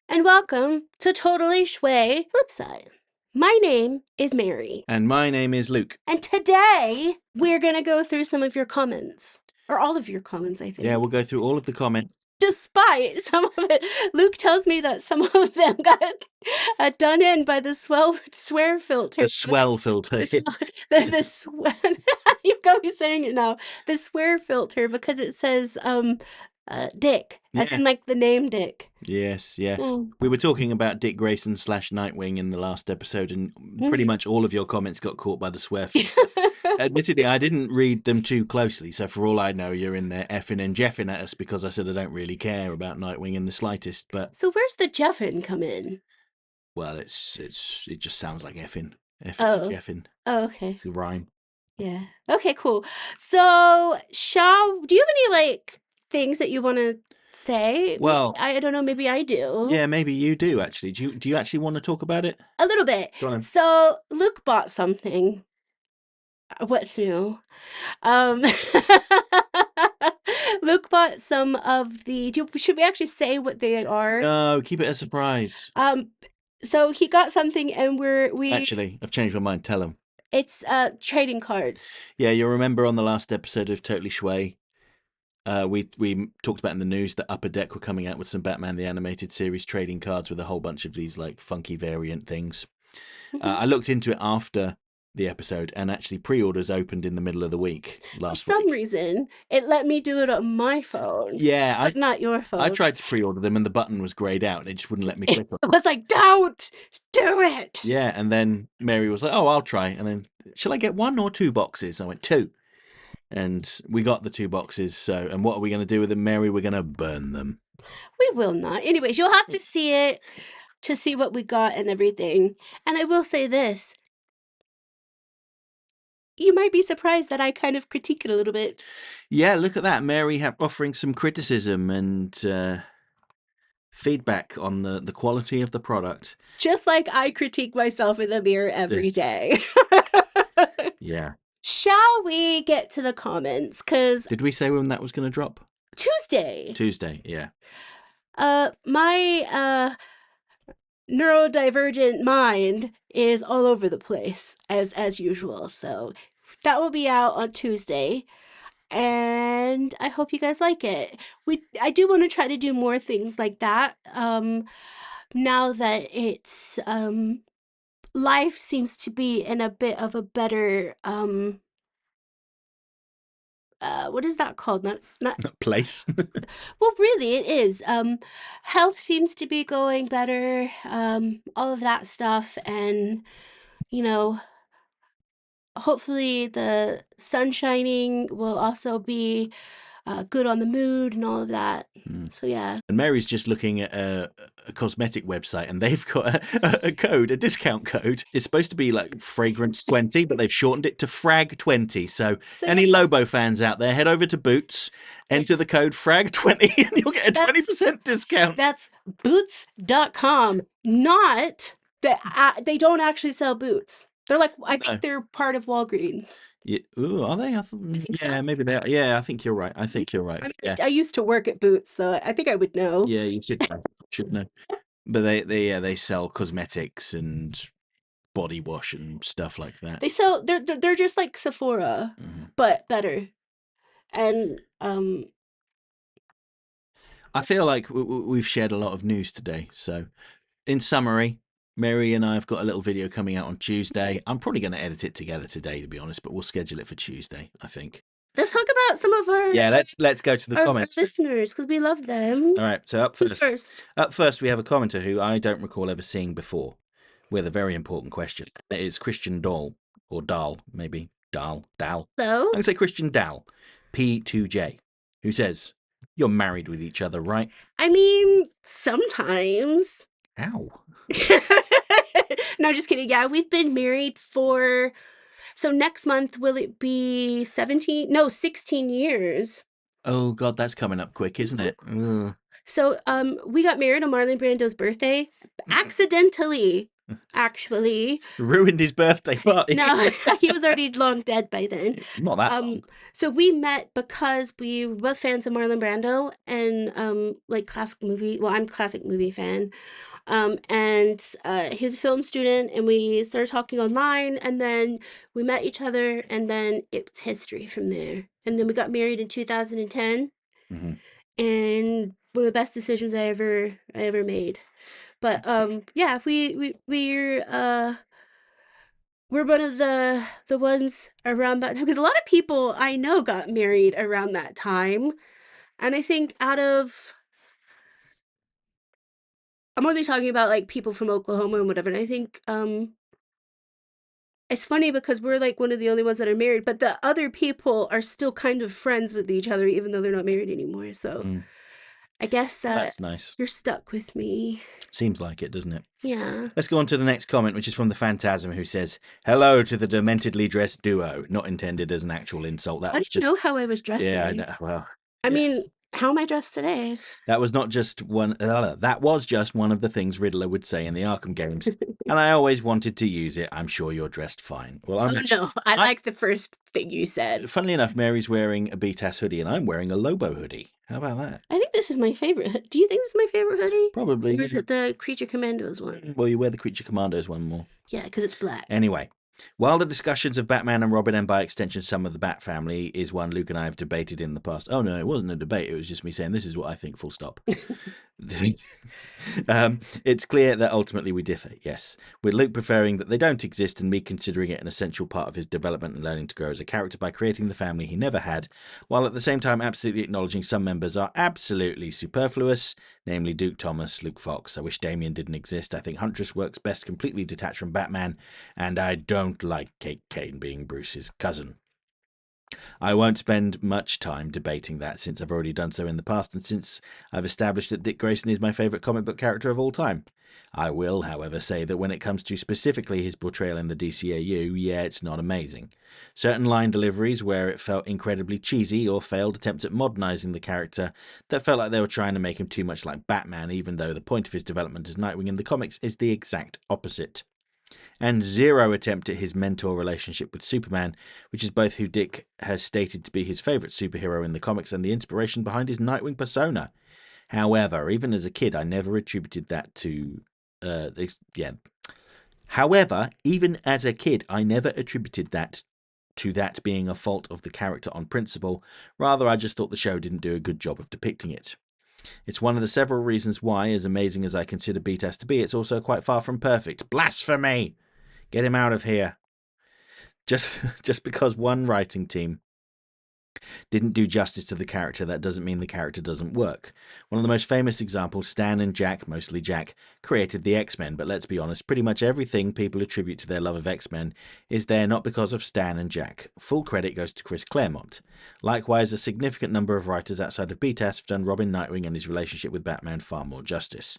and welcome to Totally Schway Flipside. My name is Mary, And my name is Luke. and today we're going to go through some of your comments. Or all of your comments, I think. Yeah, we'll go through all of the comments. Despite some of it, Luke tells me that some of them got done in by the swear filter. The swell filter. The swear. You've got me saying it now. The swear filter, because it says Dick, as Yeah. in like the name Dick. Yes, yeah. Mm. We were talking about Dick Grayson / Nightwing in the last episode, and pretty much all of your comments got caught by the swear filter. Admittedly, I didn't read them too closely, so for all I know, you're in there effing and jeffing at us because I said I don't really care about Nightwing in the slightest. But So where's the Jeffin come in? well, it just sounds like effing, and jeffing. Oh, okay. It's a rhyme. Yeah. Okay, cool. So, do you have any things that you want to say? Well, I don't know, maybe I do. Yeah, maybe you do actually. Do you actually want to talk about it? A little bit. Go on. So, Luke bought something. What's new? Luke bought some of the. Should we actually say what they are? No, keep it a surprise. So he got something, and we Actually, I've changed my mind. Tell him. It's trading cards. Yeah, you'll remember on the last episode of Totally Schway, we talked about in the news that Upper Deck were coming out with some Batman the Animated Series trading cards with a whole bunch of these funky variant things. I looked into it after the episode, and actually pre-orders opened in the middle of the week last week. For some reason, it let me do it on my phone. Yeah, but not your phone. I tried to pre-order them, and the button was grayed out, and it just wouldn't let me click on it. It was like, don't do it. Yeah, and then Mary was like, "Oh, I'll try." And then, shall I get 1 or 2 boxes? I went 2, and we got the 2 boxes. So, and what are we going to do with them, Mary? We're going to burn them. We will not. Anyways, you'll have to see it to see what we got and everything. And I will say this. You might be surprised that I kind of critique it a little bit. Yeah, look at that. Mary offering some criticism and feedback on the quality of the product. Just like I critique myself in the mirror every day. Yeah. Shall we get to the comments? Did we say when that was going to drop? Tuesday. Tuesday, yeah. My neurodivergent mind is all over the place as usual. So that will be out on Tuesday, and I hope you guys like it. I do want to try to do more things like that. Now that it's life seems to be in a bit of a better what is that called? Not place. Well, really, it is. Health seems to be going better. All of that stuff, and hopefully the sun shining will also be good on the mood and all of that. So yeah. And Mary's just looking at a cosmetic website, and they've got a code, a discount code. It's supposed to be like Fragrance 20, but they've shortened it to Frag 20. So any Lobo fans out there, head over to Boots, enter the code Frag 20, and you'll get a 20% discount. That's boots.com. Not that they don't actually sell boots. They're like, I think they're part of Walgreens. Yeah. Ooh, are they? Yeah, maybe they are. Yeah, I think you're right. I I used to work at Boots, so I think I would know. Yeah, you should know. But they sell cosmetics and body wash and stuff like that. They're just like Sephora, but better. And I feel like we've shared a lot of news today. So, in summary, Mary and I have got a little video coming out on Tuesday. I'm probably going to edit it together today, to be honest, but we'll schedule it for Tuesday, I think. Let's talk about some of our let's go to the comments. Our listeners, because we love them. All right, so up first we have a commenter who I don't recall ever seeing before, with a very important question. It is Christian Dahl, or Dahl, maybe Dahl. So I'm going to say Christian Dahl, P2J, who says, "You're married with each other, right?" I mean, sometimes. Ow. No, just kidding. Yeah, we've been married for, so next month will it be 16 years. Oh God, that's coming up quick, isn't it? So we got married on Marlon Brando's birthday, accidentally. actually. Ruined his birthday party. No, he was already long dead by then. Not that Um, long. so we met because we were both fans of Marlon Brando and like classic movie. Well, I'm a classic movie fan. And he's a film student, and we started talking online, and then we met each other, and then it's history from there. And then we got married in 2010, Mm-hmm. and one of the best decisions I ever made. But yeah, we're one of the ones around that time because a lot of people I know got married around that time. And I think out of I'm only talking about like people from Oklahoma and whatever. And I think it's funny because we're like one of the only ones that are married, but the other people are still kind of friends with each other even though they're not married anymore. So Mm, I guess that that's nice. you're stuck with me. Seems like it, doesn't it? Yeah. Let's go on to the next comment, which is from the Phantasm, who says, "Hello to the dementedly dressed duo." Not intended as an actual insult. That How do was you just, know how I was dressed yeah, I today? know. Well, I yes. mean, how am I dressed today? That was not just one. That was just one of the things Riddler would say in the Arkham games, and I always wanted to use it. I'm sure you're dressed fine. Well, I'm Oh actually. no, I I, like the first thing you said. funnily enough, Mary's wearing a Beatas hoodie, and I'm wearing a Lobo hoodie. How about that? I think this is my favorite. Do you think this is my favorite hoodie? Probably. Or is Yeah. it the Creature Commandos one? Well, you wear the Creature Commandos one more. Yeah, because it's black. Anyway, while the discussions of Batman and Robin, and by extension some of the Bat family, is one Luke and I have debated in the past. Oh no, it wasn't a debate. It was just me saying this is what I think. Full stop. It's clear that ultimately we differ. Yes, with Luke preferring that they don't exist, and me considering it an essential part of his development and learning to grow as a character by creating the family he never had, while at the same time absolutely acknowledging some members are absolutely superfluous, namely Duke Thomas, Luke Fox. I wish Damien didn't exist. I think Huntress works best completely detached from Batman, and I don't like Kate Kane being Bruce's cousin. I won't spend much time debating that since I've already done so in the past and since I've established that Dick Grayson is my favourite comic book character of all time. I will, however, say that when it comes to specifically his portrayal in the DCAU, yeah, it's not amazing. Certain line deliveries where it felt incredibly cheesy or failed attempts at modernising the character that felt like they were trying to make him too much like Batman, even though the point of his development as Nightwing in the comics is the exact opposite, and zero attempt at his mentor relationship with Superman, which is both who Dick has stated to be his favourite superhero in the comics and the inspiration behind his Nightwing persona. However, even as a kid, I never attributed that to. However, even as a kid, I never attributed that to that being a fault of the character on principle. Rather, I just thought the show didn't do a good job of depicting it. It's one of the several reasons why, as amazing as I consider Beatas to be, it's also quite far from perfect. Blasphemy! Get him out of here. Just because one writing team didn't do justice to the character, that doesn't mean the character doesn't work. One of the most famous examples, Stan and Jack, mostly Jack, created the X-Men, but let's be honest, pretty much everything people attribute to their love of X-Men is there not because of Stan and Jack. Full credit goes to Chris Claremont. Likewise, a significant number of writers outside of BTAS have done Robin Nightwing and his relationship with Batman far more justice.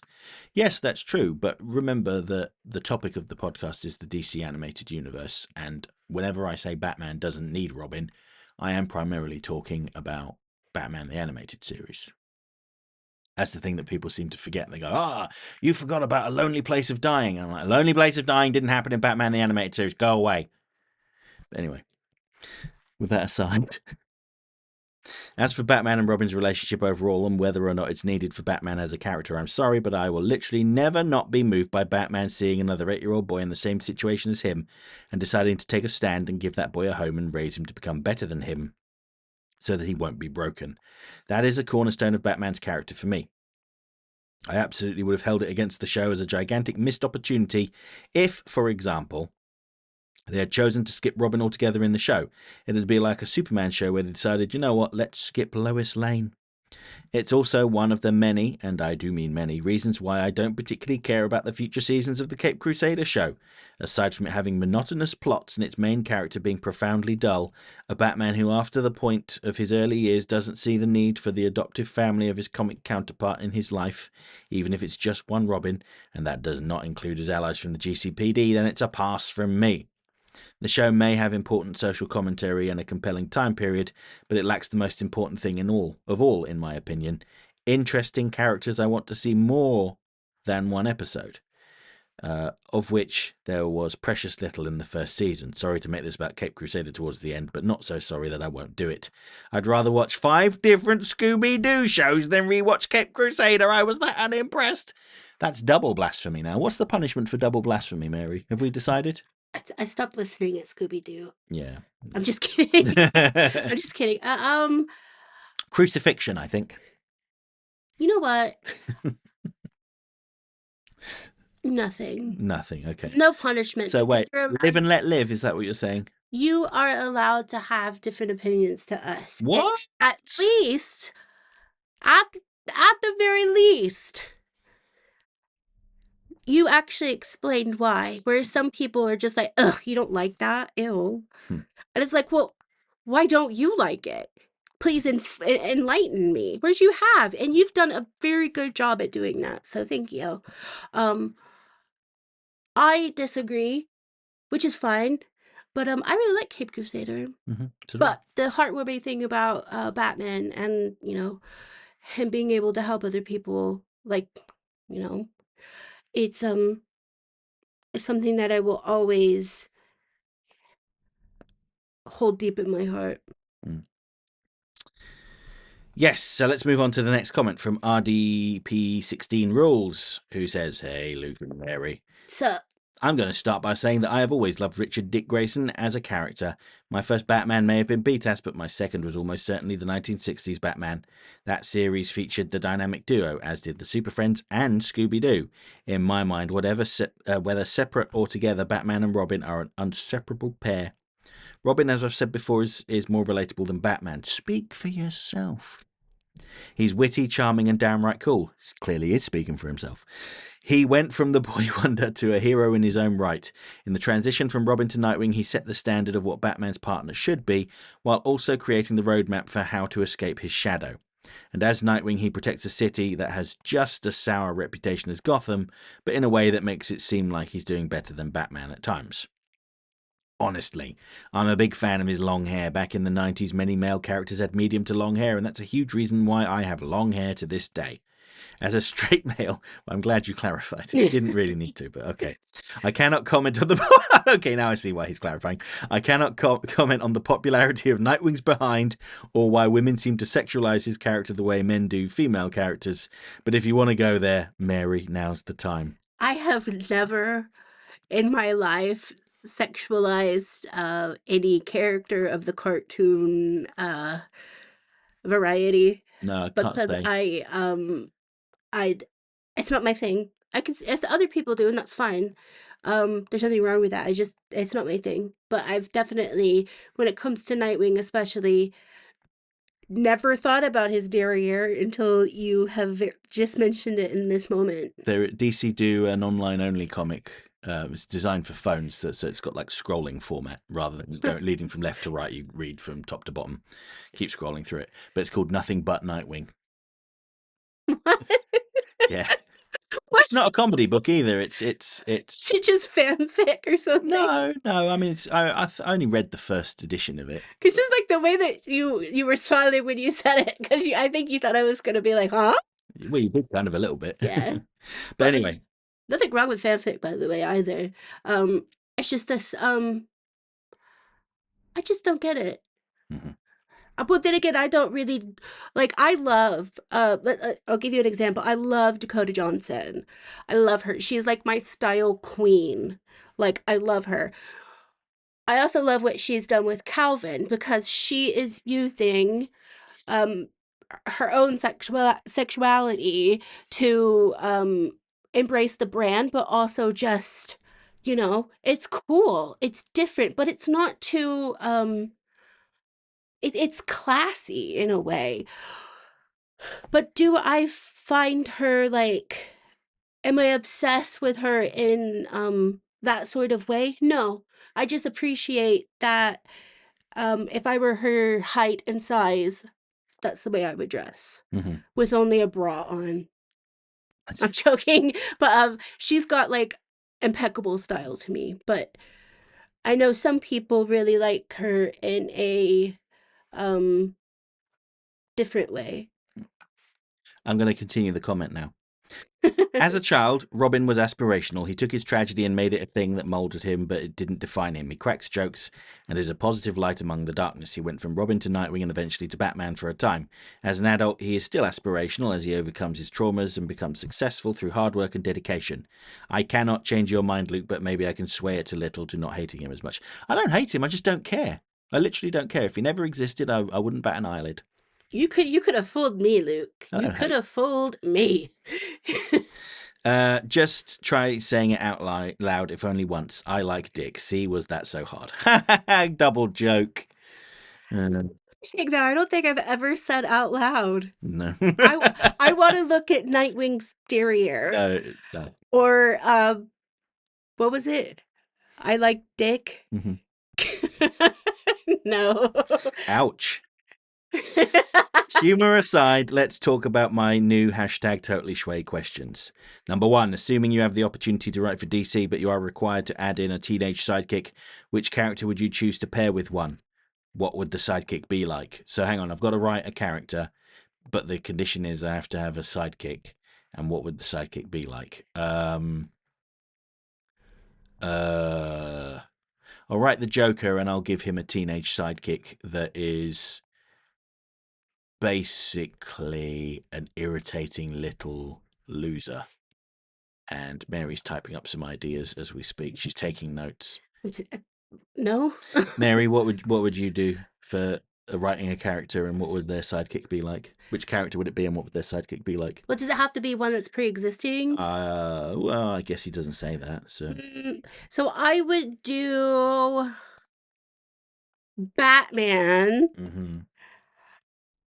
Yes, that's true, but remember that the topic of the podcast is the DC animated universe, and whenever I say Batman doesn't need Robin, I am primarily talking about Batman the Animated Series. That's the thing that people seem to forget. They go, you forgot about A Lonely Place of Dying. And I'm like, A Lonely Place of Dying didn't happen in Batman the Animated Series. Go away. But anyway, with that aside, as for Batman and Robin's relationship overall and whether or not it's needed for Batman as a character, I'm sorry, but I will literally never not be moved by Batman seeing another 8-year-old boy in the same situation as him and deciding to take a stand and give that boy a home and raise him to become better than him, so that he won't be broken. That is a cornerstone of Batman's character for me. I absolutely would have held it against the show as a gigantic missed opportunity if, for example, they had chosen to skip Robin altogether in the show. It'd be like a Superman show where they decided, you know what, let's skip Lois Lane. It's also one of the many, and I do mean many, reasons why I don't particularly care about the future seasons of the Cape Crusader show. Aside from it having monotonous plots and its main character being profoundly dull, a Batman who after the point of his early years doesn't see the need for the adoptive family of his comic counterpart in his life, even if it's just one Robin, and that does not include his allies from the GCPD, then it's a pass from me. The show may have important social commentary and a compelling time period, but it lacks the most important thing of all, in my opinion. Interesting characters I want to see more than one episode. of which there was precious little in the first season. Sorry to make this about Cape Crusader towards the end, but not so sorry that I won't do it. I'd rather watch 5 different Scooby-Doo shows than rewatch Cape Crusader. I was that unimpressed. That's double blasphemy now. What's the punishment for double blasphemy, Mary? Have we decided? I stopped listening at Scooby Doo. Yeah. I'm just kidding. I'm just kidding. Crucifixion, I think. You know what? Nothing. Nothing. Okay. No punishment. So wait, You're al- live and let live. Is that what you're saying? You are allowed to have different opinions to us. And What? at least, at at the very least, you actually explained why. Where some people are just like, ugh, you don't like that? Ew. Hmm. And it's like, well, why don't you like it? Please enlighten me. Whereas you have, and you've done a very good job at doing that. So thank you. Um, I disagree, which is fine. But I really like Cape Crusader. So But the heartwarming thing about Batman and, him being able to help other people, like, you know, it's it's something that I will always hold deep in my heart. yes, so let's move on to the next comment from RDP16 Rules, who says, "Hey, Luke and Mary. So, I'm going to start by saying that I have always loved Richard Dick Grayson as a character. My first Batman may have been Beatas, but my second was almost certainly the 1960s Batman. That series featured the dynamic duo, as did the Super Friends and Scooby-Doo. In my mind, whether separate or together, Batman and Robin are an inseparable pair. Robin, as I've said before, is more relatable than Batman. Speak for yourself. He's witty, charming, and downright cool. He clearly is speaking for himself. He went from the boy wonder to a hero in his own right. In the transition from Robin to Nightwing, he set the standard of what Batman's partner should be, while also creating the roadmap for how to escape his shadow. And as Nightwing, he protects a city that has just as sour a reputation as Gotham, but in a way that makes it seem like he's doing better than Batman at times. Honestly, I'm a big fan of his long hair. Back in the 90s, many male characters had medium to long hair, and that's a huge reason why I have long hair to this day. As a straight male, I'm glad you clarified. You didn't really need to, but okay. I cannot comment on the... okay, now I see why he's clarifying. I cannot comment on the popularity of Nightwing's behind, or why women seem to sexualize his character the way men do female characters. But if you want to go there, Mary, now's the time. I have never in my life sexualized any character of the cartoon variety No, I can't because say. I it's not my thing. I can as other people do, and that's fine. There's nothing wrong with that. It's not my thing. But I've definitely, when it comes to Nightwing, especially, never thought about his derriere until you have just mentioned it in this moment. DC do an online-only comic. It's designed for phones, so it's got like scrolling format rather than leading from left to right. You read from top to bottom, keep scrolling through it. But it's called Nothing But Nightwing. Yeah, What? it's not a comedy book either. It's Is it just fanfic or something? no. I mean, I only read the first edition of it. Because just like the way that you were smiling when you said it, because I think you thought I was gonna be like, huh? Well, you did kind of a little bit. Yeah. But anyway, Nothing wrong with fanfic, by the way, either. It's just this. I just don't get it. mhm. But then again, I don't really like. I love. I'll give you an example. I love Dakota Johnson. I love her. She's like my style queen. Like I love her. I also love what she's done with Calvin because she is using um her own sexuality to embrace the brand, but also just, it's cool, it's different, but it's not too it's classy in a way. But do I find her like, am I obsessed with her in that sort of way? No. I just appreciate that if I were her height and size, that's the way I would dress Mhm. with only a bra on. That's I'm joking, but she's got like impeccable style to me. But I know some people really like her in a um different way. I'm going to continue the comment now. As a child, Robin was aspirational. He took his tragedy and made it a thing that molded him, but it didn't define him. He cracks jokes and is a positive light among the darkness. He went from Robin to Nightwing and eventually to Batman for a time. As an adult, he is still aspirational as he overcomes his traumas and becomes successful through hard work and dedication. I cannot change your mind, Luke, but maybe I can sway it a little to not hating him as much. I don't hate him, I just don't care. I literally don't care. If he never existed, I wouldn't bat an eyelid. You could have fooled me, Luke. I You don't could hate. have fooled me. Just try saying it out loud, if only once. I like Dick. See, was that so hard? Double joke. Saying that, I don't think I've ever said out loud. No. I want to look at Nightwing's derriere, No, no. or what was it? I like Dick. Mhm. No. Ouch. Humor aside, let's talk about my new hashtag Totally Schway questions. Number one, assuming you have the opportunity to write for DC, but you are required to add in a teenage sidekick, which character would you choose to pair with one? What would the sidekick be like? So hang on, I've got to write a character, but the condition is I have to have a sidekick. And what would the sidekick be like? I'll write the Joker and I'll give him a teenage sidekick that is basically an irritating little loser. And Mary's typing up some ideas as we speak. She's taking notes. No. Mary, what would you do for writing a character, and what would their sidekick be like? Which character would it be, and what would their sidekick be like? What does it have to be? One that's pre-existing? Well, I guess he doesn't say that. So So I would do Batman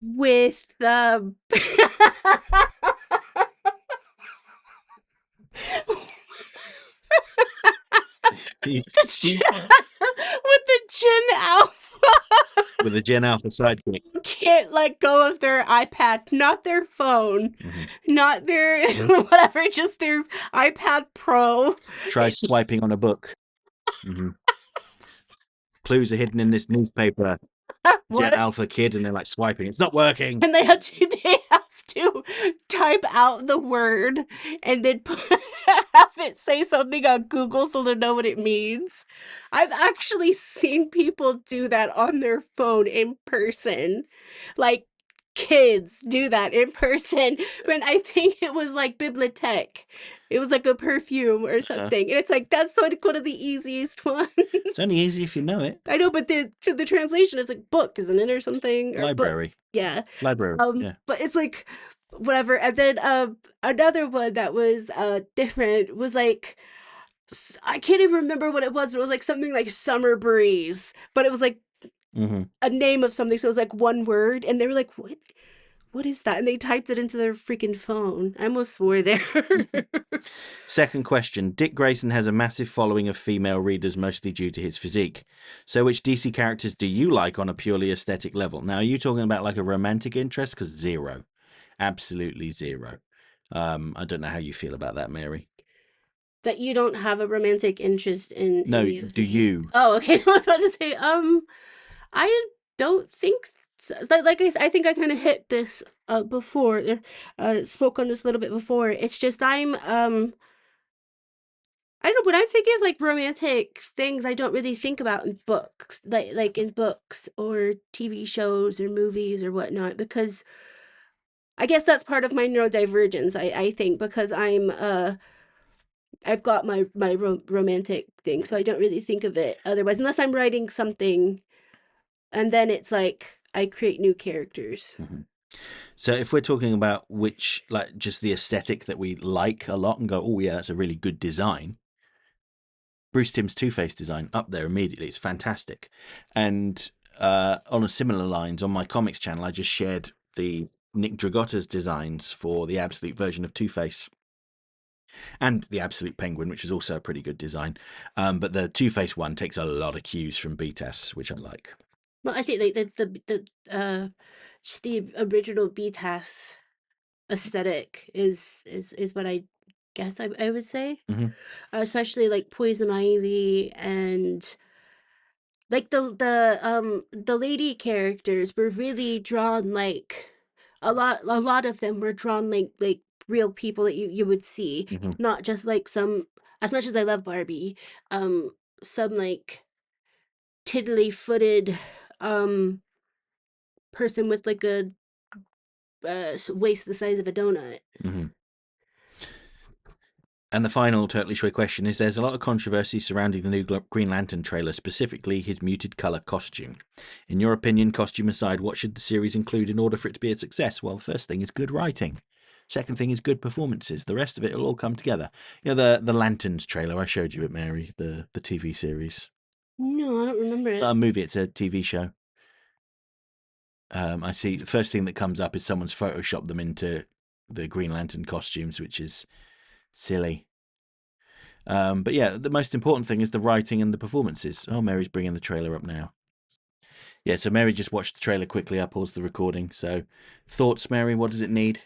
with the She- with the Gen Alpha. with a Gen Alpha sidekick. Can't let go of their iPad, not their phone, not their whatever, just their iPad Pro. Try swiping on a book. Clues are hidden in this newspaper. Gen What? Alpha kid, and they're like swiping. It's not working. And they have to type out the word and then have it say something on Google so they know what it means. I've actually seen people do that on their phone in person. Like kids do that in person when I think it was like bibliothèque. It was like a perfume or something. And it's like that's like one of the easiest ones. It's only easy if you know it. I know, but there's to the translation it's like book, isn't it, or something? Or Library. book. Yeah. Library. Yeah. But it's like whatever. And then another one that was different was like I can't even remember what it was, but it was like something like summer breeze. But it was like a name of something, so it was like one word, and they were like, what is that? And they typed it into their freaking phone. I almost swore there. Second question. Dick Grayson has a massive following of female readers, mostly due to his physique. So which DC characters do you like on a purely aesthetic level? Now, are you talking about like a romantic interest? Because zero. Absolutely zero. I don't know how you feel about that, Mary. That you don't have a romantic interest in No, any of do the... you? Oh, okay. I was about to say, I don't think so. Like I think I kind of hit this before, spoke on this a little bit before. It's just I don't know, when I think of like romantic things, I don't really think about in books, like in books or TV shows or movies or whatnot, because I guess that's part of my neurodivergence. I think because I've got my romantic thing, so I don't really think of it otherwise, unless I'm writing something, and then it's like I create new characters. So if we're talking about which, like, just the aesthetic that we like a lot and go, oh yeah, that's a really good design. Bruce Timm's Two-Face design up there immediately. It's fantastic. And on a similar lines, on my comics channel, I just shared the Nick Dragotta's designs for the Absolute version of Two-Face and the Absolute Penguin, which is also a pretty good design. But the Two-Face one takes a lot of cues from BTAS, which I like. Well, I think like just the original BTAS aesthetic is what I guess I would say, especially like Poison Ivy and like the lady characters were really drawn like a lot of them were drawn like real people that you would see, Hmm. not just like some. As much as I love Barbie, um, some like tiddly footed person with like a waist the size of a donut. Hmm. And the final totally Schway question is: there's a lot of controversy surrounding the new Green Lantern trailer, specifically his muted colour costume. In your opinion, costume aside, what should the series include in order for it to be a success? Well, the first thing is good writing. Second thing is good performances. The rest of it will all come together. You know, the Lanterns trailer I showed you at Mary, the TV series. No, I don't remember Not it. a movie, it's a TV show. I see the first thing that comes up is someone's photoshopped them into the Green Lantern costumes, which is silly. But yeah, the most important thing is the writing and the performances. Oh, Mary's bringing the trailer up now. Yeah, so Mary just watched the trailer quickly. I paused the recording. So, thoughts, Mary? What does it need?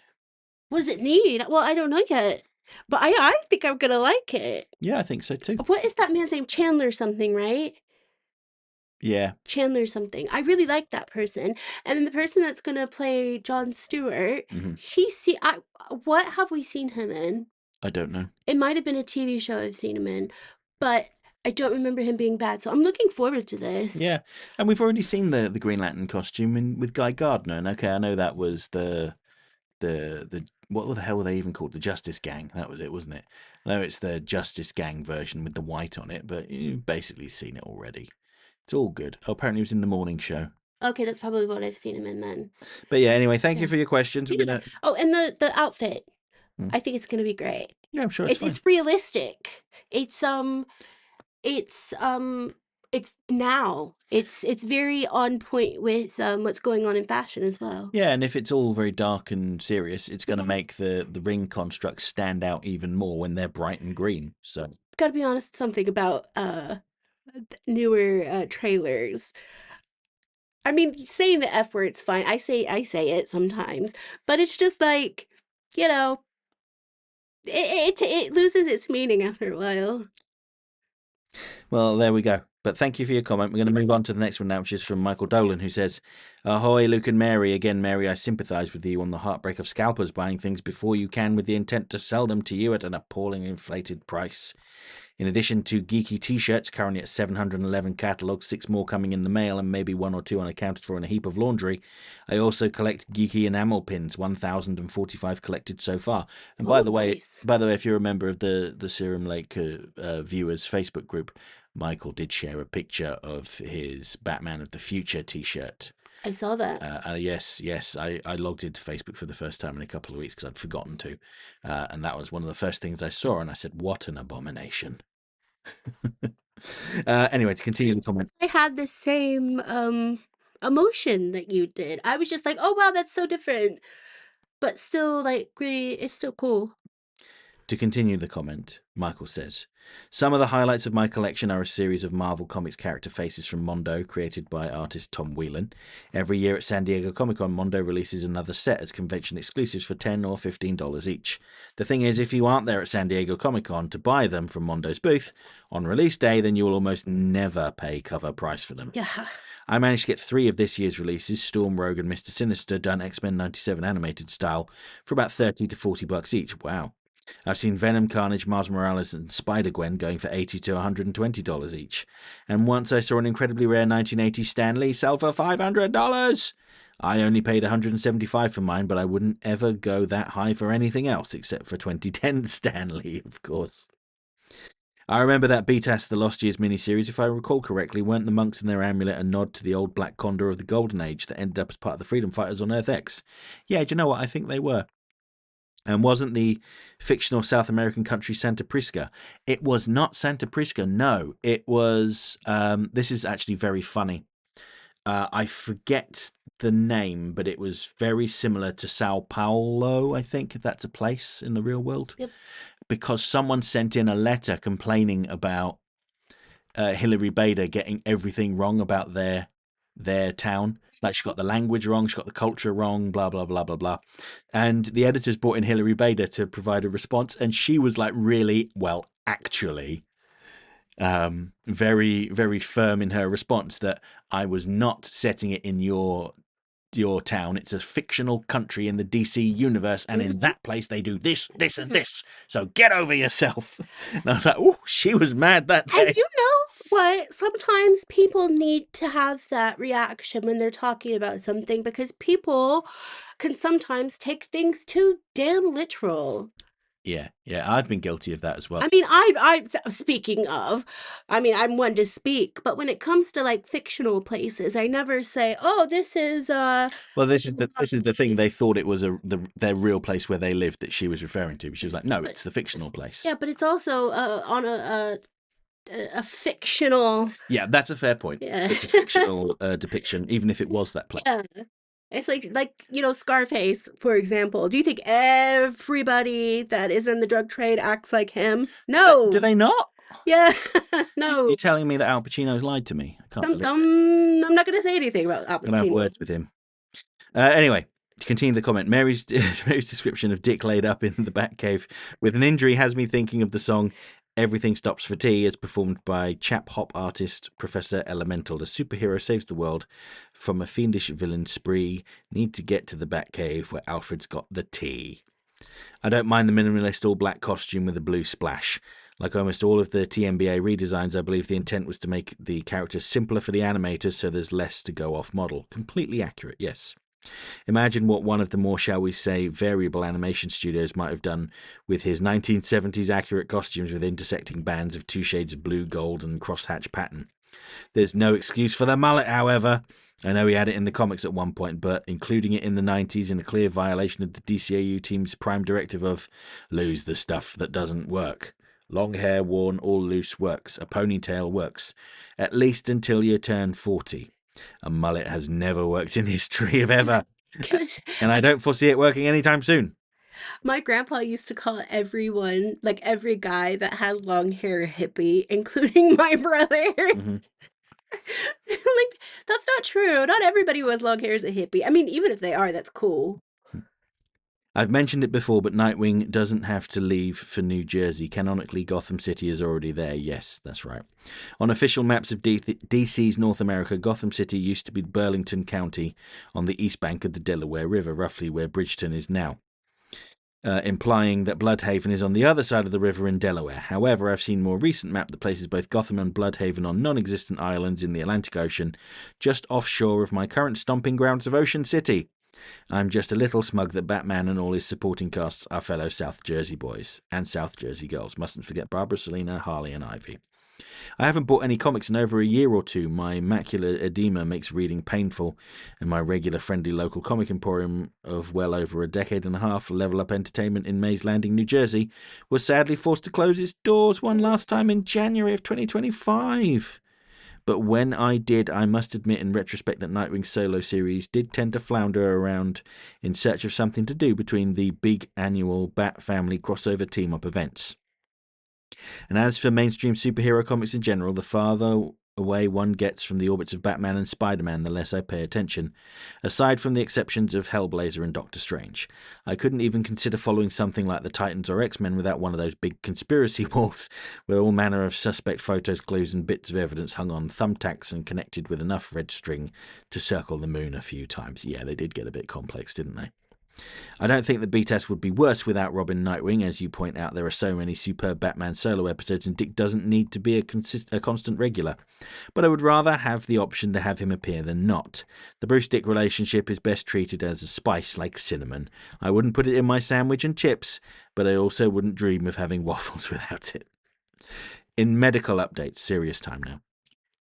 What does it need? Well, I don't know yet, but I think I'm gonna like it. Yeah, I think so too. What is that man's name? Chandler something, right? Yeah. Chandler something. I really like that person. And then the person that's gonna play Jon Stewart, Hmm. what have we seen him in? I don't know. It might have been a TV show I've seen him in, but I don't remember him being bad. So I'm looking forward to this. Yeah, and we've already seen the Green Lantern costume with Guy Gardner, and okay, I know that was the what the hell were they even called? The Justice Gang. That was it, wasn't it? I know it's the Justice Gang version with the white on it, but you've basically seen it already. It's all good. Oh, apparently it was in the morning show. Okay, that's probably what I've seen him in then. But yeah, anyway, thank you Yeah. for your questions. We're Yeah. gonna. Oh, and the outfit. Hmm. I think it's gonna be great. Yeah, I'm sure it's fine. It's realistic. It's it's now. It's very on point with what's going on in fashion as well. Yeah, and if it's all very dark and serious, it's going to Yeah. make the ring constructs stand out even more when they're bright and green. So Gotta be honest, something about newer trailers. I mean, saying the F word's fine. I say it sometimes, but it's just like, you know, it loses its meaning after a while. well, there we go. But thank you for your comment. We're going to move on to the next one now, which is from Michael Dolan, who says, "Ahoy, Luke and Mary. Again, Mary, I sympathise with you on the heartbreak of scalpers buying things before you can with the intent to sell them to you at an appalling inflated price. In addition to geeky t-shirts, currently at 711 catalogues, 6 more coming in the mail, and maybe 1 or 2 unaccounted for in a heap of laundry, I also collect geeky enamel pins, 1,045 collected so far. And Oh, nice. by the way, if you're a member of the Serum Lake viewers Facebook group, Michael did share a picture of his Batman of the Future t-shirt. I saw that. Yes, I logged into Facebook for the first time in a couple of weeks because I'd forgotten to. And that was one of the first things I saw, and I said, what an abomination. Anyway, to continue the comment. I had the same emotion that you did. I was just like, "Oh wow, that's so different." But still like really it's still cool. To continue the comment, Michael says, some of the highlights of my collection are a series of Marvel Comics character faces from Mondo, created by artist Tom Whelan. Every year at San Diego Comic-Con, Mondo releases another set as convention exclusives for $10 or $15 each. The thing is, if you aren't there at San Diego Comic-Con to buy them from Mondo's booth on release day, then you will almost never pay cover price for them. Yeah. I managed to get 3 of this year's releases, Storm, Rogue, and Mr. Sinister, done X-Men 97 animated style, for about $30 to $40 each. Wow. I've seen Venom, Carnage, Miles Morales, and Spider-Gwen going for $80 to $120 each. And once I saw an incredibly rare 1980 Stan Lee sell for $500. I only paid $175 for mine, but I wouldn't ever go that high for anything else except for 2010 Stan Lee, of course. I remember that BTAS the Lost Years miniseries, if I recall correctly, weren't the monks and their amulet a nod to the old Black Condor of the Golden Age that ended up as part of the Freedom Fighters on Earth X? Yeah, do you know what? I think they were. And wasn't the fictional South American country Santa Prisca? It was not Santa Prisca, no. It was, this is actually very funny. I forget the name, but it was very similar to Sao Paulo, I think, if that's a place in the real world. Yep. Because someone sent in a letter complaining about Hilary Bader getting everything wrong about their town. Like she got the language wrong, she got the culture wrong, blah blah blah blah blah. And the editors brought in Hilary Bader to provide a response, and she was like, really, well, actually, very very firm in her response that I was not setting it in your your town. It's a fictional country in the DC universe, and in Mhm. that place they do this, this, and this. So get over yourself." And I was like, "Oh, she was mad that And day." you know what? Sometimes people need to have that reaction when they're talking about something because people can sometimes take things too damn literal. Yeah, yeah, I've been guilty of that as well. I mean, speaking of, I mean, I'm one to speak, but when it comes to like fictional places, I never say, "Oh, this is Well, this is the thing. They thought it was their real place where they lived that she was referring to. But she was like, "No, but it's the fictional place." yeah, but it's also on a fictional, Yeah, that's a fair point. yeah. It's a fictional depiction, even if it was that place. Yeah. It's like, Scarface, for example. Do you think everybody that is in the drug trade acts like him? Do No. they not? Yeah. You're No. telling me that Al Pacino's lied to me? I can't I'm, believe it. I'm, I'm not going to say anything about Al I'm gonna have Pacino. words with him. Anyway, to continue the comment, Mary's description of Dick laid up in the Batcave with an injury has me thinking of the song "Everything Stops for Tea" as performed by chap hop artist Professor Elemental. A superhero saves the world from a fiendish villain spree. Need to get to the Batcave where Alfred's got the tea. I don't mind the minimalist all black costume with a blue splash. Like almost all of the TMBA redesigns, I believe the intent was to make the characters simpler for the animators so there's less to go off model. Completely accurate, yes. Imagine what one of the more, shall we say, variable animation studios might have done with his 1970s accurate costumes with intersecting bands of two shades of blue, gold, and crosshatch pattern. There's no excuse for the mullet, however. I know he had it in the comics at one point, but including it in the 90s in a clear violation of the DCAU team's prime directive of lose the stuff that doesn't work. Long hair worn all loose works. A ponytail works. At least until you turn 40. A mullet has never worked in history of ever. Can I And I don't foresee it working anytime soon. My grandpa used to call everyone, like every guy that had long hair, a hippie, including my brother. Hmm. Like, that's not true. Not everybody who has long hair is a hippie. I mean, even if they are, that's cool. I've mentioned it before, but Nightwing doesn't have to leave for New Jersey. Canonically, Gotham City is already there. Yes, that's right. On official maps of DC's North America, Gotham City used to be Burlington County on the east bank of the Delaware River, roughly where Bridgeton is now. Implying that Bloodhaven is on the other side of the river in Delaware. However, I've seen more recent map that places both Gotham and Bloodhaven on non-existent islands in the Atlantic Ocean, just offshore of my current stomping grounds of Ocean City. I'm just a little smug that Batman and all his supporting casts are fellow South Jersey boys and South Jersey girls. Mustn't forget Barbara, Selena, Harley, and Ivy. I haven't bought any comics in over a year or two. My macular edema makes reading painful, and my regular friendly local comic emporium of well over a decade and a half, Level Up Entertainment in Mays Landing, New Jersey, was sadly forced to close its doors one last time in January of 2025. But when I did, I must admit in retrospect that Nightwing's solo series did tend to flounder around in search of something to do between the big annual Bat Family crossover team-up events. And as for mainstream superhero comics in general, the farther away one gets from the orbits of Batman and Spider-Man, the less I pay attention, aside from the exceptions of Hellblazer and Doctor Strange. I couldn't even consider following something like the Titans or X-Men without one of those big conspiracy walls, with all manner of suspect photos, clues, and bits of evidence hung on thumbtacks and connected with enough red string to circle the moon a few times. Yeah, they did get a bit complex, didn't they? I don't think the B-Test would be worse without Robin Nightwing. As you point out, there are so many superb Batman solo episodes, and Dick doesn't need to be a constant regular. But I would rather have the option to have him appear than not. The Bruce-Dick relationship is best treated as a spice like cinnamon. I wouldn't put it in my sandwich and chips, but I also wouldn't dream of having waffles without it. In medical updates, serious time now.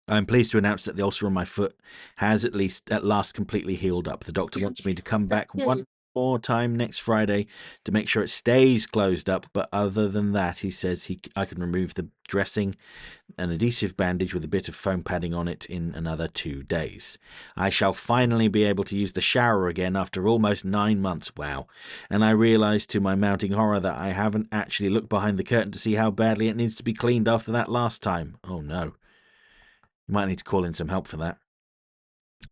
I'm pleased to announce that the ulcer on my foot has at last completely healed up. The doctor wants me to come back Yeah. one more time next Friday to make sure it stays closed up. But other than that, he says I can remove the dressing, an adhesive bandage with a bit of foam padding on it in another 2 days. I shall finally be able to use the shower again after almost 9 months. Wow. And I realise to my mounting horror that I haven't actually looked behind the curtain to see how badly it needs to be cleaned after that last time. Oh no. You might need to call in some help for that.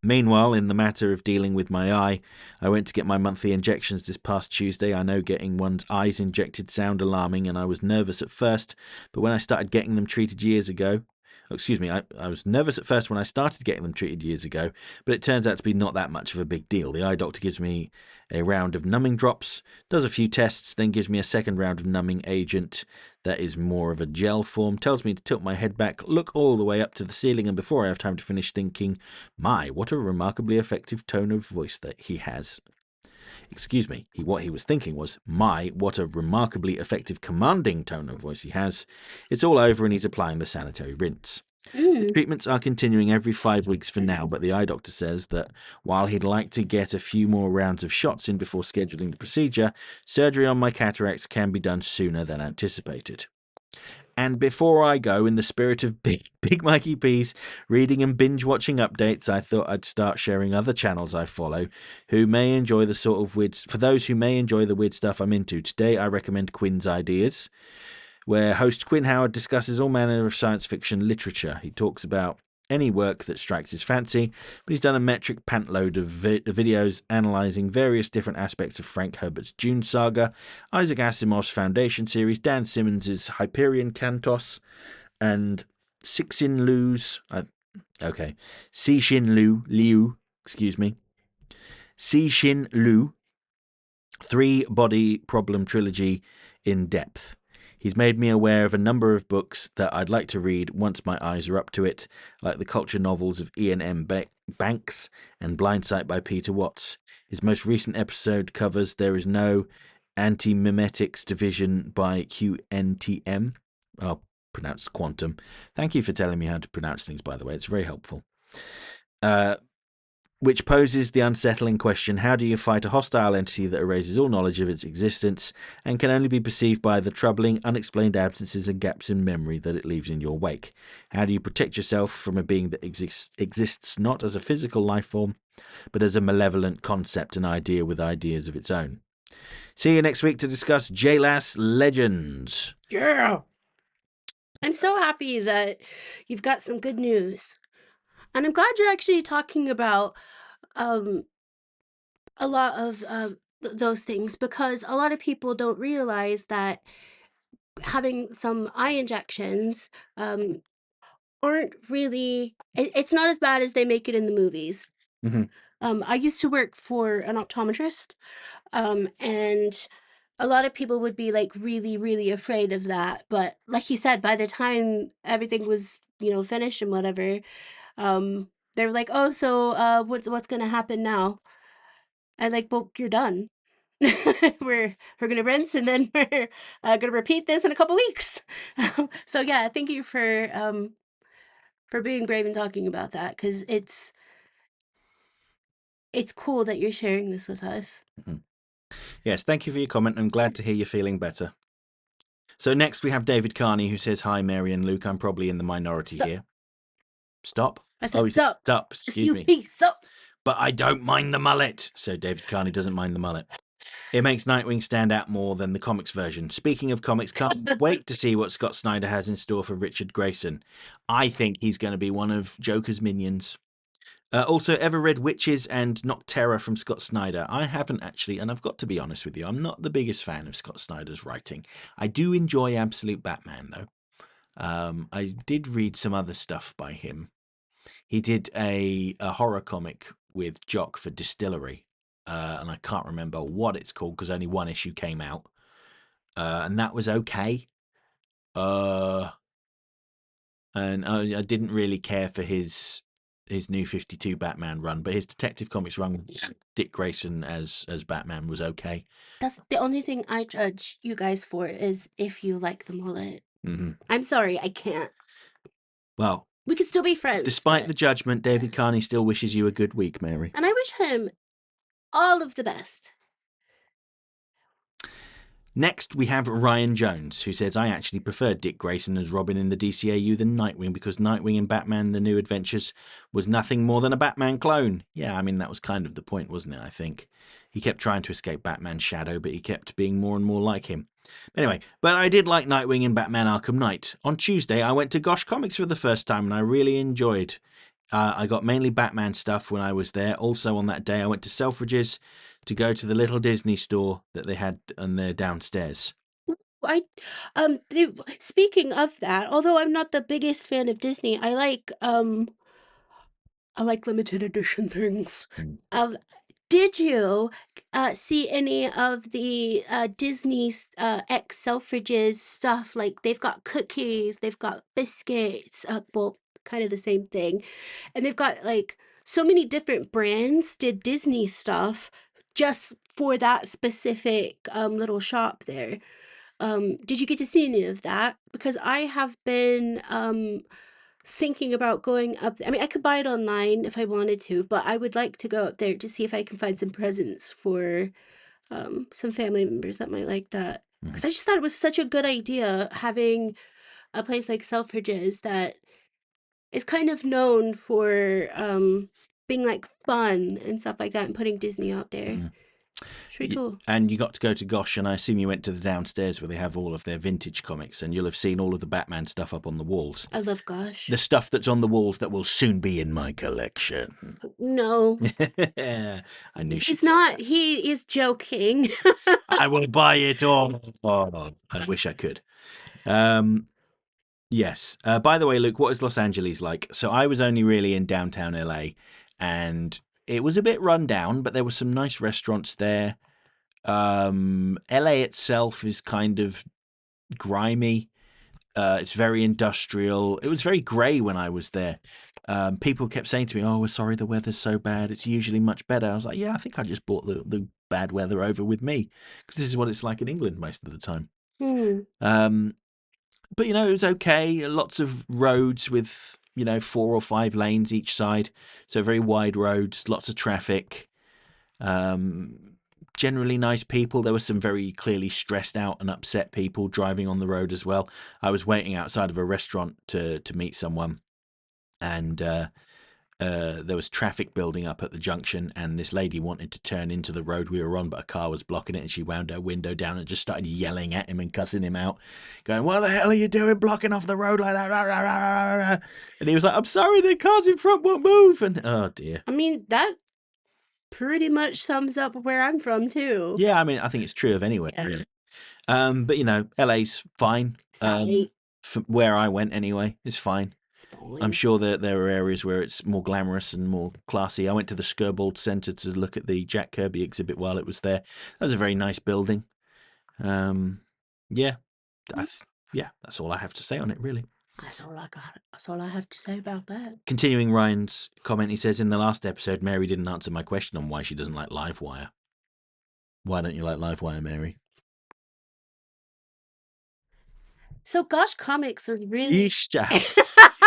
Meanwhile, in the matter of dealing with my eye, I went to get my monthly injections this past Tuesday. I know getting one's eyes injected sound alarming, and I was nervous at first, but when I started getting them treated years ago, Excuse me, I was nervous at first when I started getting them treated years ago, but it turns out to be not that much of a big deal. The eye doctor gives me a round of numbing drops, does a few tests, then gives me a second round of numbing agent that is more of a gel form, tells me to tilt my head back, look all the way up to the ceiling, and before I have time to finish thinking, my, what a remarkably effective tone of voice that he has. Excuse me, what he was thinking was, my, what a remarkably effective commanding tone of voice he has. It's all over and he's applying the sanitary rinse. The Mm. treatments are continuing every 5 weeks for now, but the eye doctor says that while he'd like to get a few more rounds of shots in before scheduling the procedure, surgery on my cataracts can be done sooner than anticipated. And before I go, in the spirit of Big Mikey P's reading and binge watching updates, I thought I'd start sharing other channels I follow who may enjoy the sort of weird. For those who may enjoy the weird stuff I'm into, today I recommend Quinn's Ideas, where host Quinn Howard discusses all manner of science fiction literature. He talks about any work that strikes his fancy, but he's done a metric pantload of videos analysing various different aspects of Frank Herbert's Dune saga, Isaac Asimov's Foundation series, Dan Simmons' Hyperion Cantos, and Cixin Liu's... Cixin Liu, excuse me. Cixin Liu, three-body problem trilogy in depth. He's made me aware of a number of books that I'd like to read once my eyes are up to it, like the culture novels of Ian M. Banks and Blindsight by Peter Watts. His most recent episode covers There Is No Anti-Mimetics Division by QNTM. I'll pronounce Quantum. Thank you for telling me how to pronounce things, by the way. It's very helpful. Which poses the unsettling question, how do you fight a hostile entity that erases all knowledge of its existence and can only be perceived by the troubling, unexplained absences and gaps in memory that it leaves in your wake? How do you protect yourself from a being that exists not as a physical life form, but as a malevolent concept and idea with ideas of its own? See you next week to discuss JLAS Legends. Yeah. I'm so happy that you've got some good news. And I'm glad you're actually talking about a lot of those things, because a lot of people don't realize that having some eye injections aren't really, it's not as bad as they make it in the movies. Mm-hmm. I used to work for an optometrist, and a lot of people would be like really, really afraid of that. But like you said, by the time everything was, finished and whatever, they were like, "Oh, so what's gonna happen now?" And like, "Well, you're done. We're gonna rinse, and then we're gonna repeat this in a couple weeks." So yeah, thank you for being brave and talking about that, because it's cool that you're sharing this with us. Mm-hmm. Yes, thank you for your comment. I'm glad to hear you're feeling better. So next we have David Carney, who says, hi, Mary and Luke. I'm probably in the minority Stop. here. Stop? I said He said stop. stop. Excuse me. S-U-P, stop. But I don't mind the mullet. So David Carney doesn't mind the mullet. It makes Nightwing stand out more than the comics version. Speaking of comics, can't wait to see what Scott Snyder has in store for Richard Grayson. I think he's going to be one of Joker's minions. Also, ever read Witches and Nocterra from Scott Snyder? I haven't actually, and I've got to be honest with you, I'm not the biggest fan of Scott Snyder's writing. I do enjoy Absolute Batman, though. I did read some other stuff by him. He did a horror comic with Jock for Distillery, and I can't remember what it's called because only one issue came out, and that was okay. And I didn't really care for his New 52 Batman run, but his Detective Comics run, Dick Grayson as Batman, was okay. That's the only thing I judge you guys for, is if you like the mullet. Mm-hmm. I'm sorry, I can't. Well, We could still be friends. despite but- the judgment, David Carney still wishes you a good week, Mary. And I wish him all of the best. Next, we have Ryan Jones, who says, I actually preferred Dick Grayson as Robin in the DCAU than Nightwing, because Nightwing in Batman The New Adventures was nothing more than a Batman clone. Yeah, I mean, that was kind of the point, wasn't it, I think? He kept trying to escape Batman's shadow, but he kept being more and more like him. Anyway, but I did like Nightwing in Batman Arkham Knight. On Tuesday, I went to Gosh Comics for the first time, and I really enjoyed. I got mainly Batman stuff when I was there. Also on that day, I went to Selfridges to go to the little Disney store that they had on their downstairs. I speaking of that, although I'm not the biggest fan of Disney, I like limited edition things. Mm. Um, did you see any of the Disney X Selfridges stuff? Like they've got cookies, they've got biscuits, well, kind of the same thing. And they've got like so many different brands did Disney stuff just for that specific little shop there. Did you get to see any of that? Because I have been thinking about going up. I mean, I could buy it online if I wanted to, but I would like to go up there to see if I can find some presents for some family members that might like that. Mhm. Because I just thought it was such a good idea having a place like Selfridges that is kind of known for being like fun and stuff like that and putting Disney out there. Mm. It's pretty cool. And you got to go to Gosh, and I assume you went to the downstairs where they have all of their vintage comics, and you'll have seen all of the Batman stuff up on the walls. I love Gosh. The stuff that's on the walls that will soon be in my collection. No, I knew she'd he's say not. that. He is joking. I will buy it all. Oh, I wish I could. Yes. By the way, Luke, what is Los Angeles like? So I was only really in downtown LA, and it was a bit run down, but there were some nice restaurants there. LA itself is kind of grimy. It's very industrial. It was very grey when I was there. People kept saying to me, "Oh, we're sorry the weather's so bad. It's usually much better." I was like, "Yeah, I think I just brought the bad weather over with me because this is what it's like in England most of the time." Hmm. Um, but it was okay. Lots of roads with 4 or 5 lanes each side, so very wide roads. Lots of traffic. Um, Generally nice people. There were some very clearly stressed out and upset people driving on the road as well. I was waiting outside of a restaurant to meet someone, and there was traffic building up at the junction, and this lady wanted to turn into the road we were on, but a car was blocking it, and she wound her window down and just started yelling at him and cussing him out, going, "What the hell are you doing blocking off the road like that?" And he was like, "I'm sorry, the cars in front won't move." And oh dear. I mean, that pretty much sums up where I'm from too. Yeah, I mean, I think it's true of anywhere, Yeah. really. But LA's fine. Sally. From where I went anyway, it's fine. I'm Spine. sure that there are areas where it's more glamorous and more classy. I went to the Skirbald Centre to look at the Jack Kirby exhibit while it was there. That was a very nice building. Yeah, yeah, that's all I have to say on it, really. That's all I got. That's all I have to say about that. Continuing Ryan's comment, he says, in the last episode, Mary didn't answer my question on why she doesn't like Livewire. Why don't you like Livewire, Mary? So, Gosh Comics are really.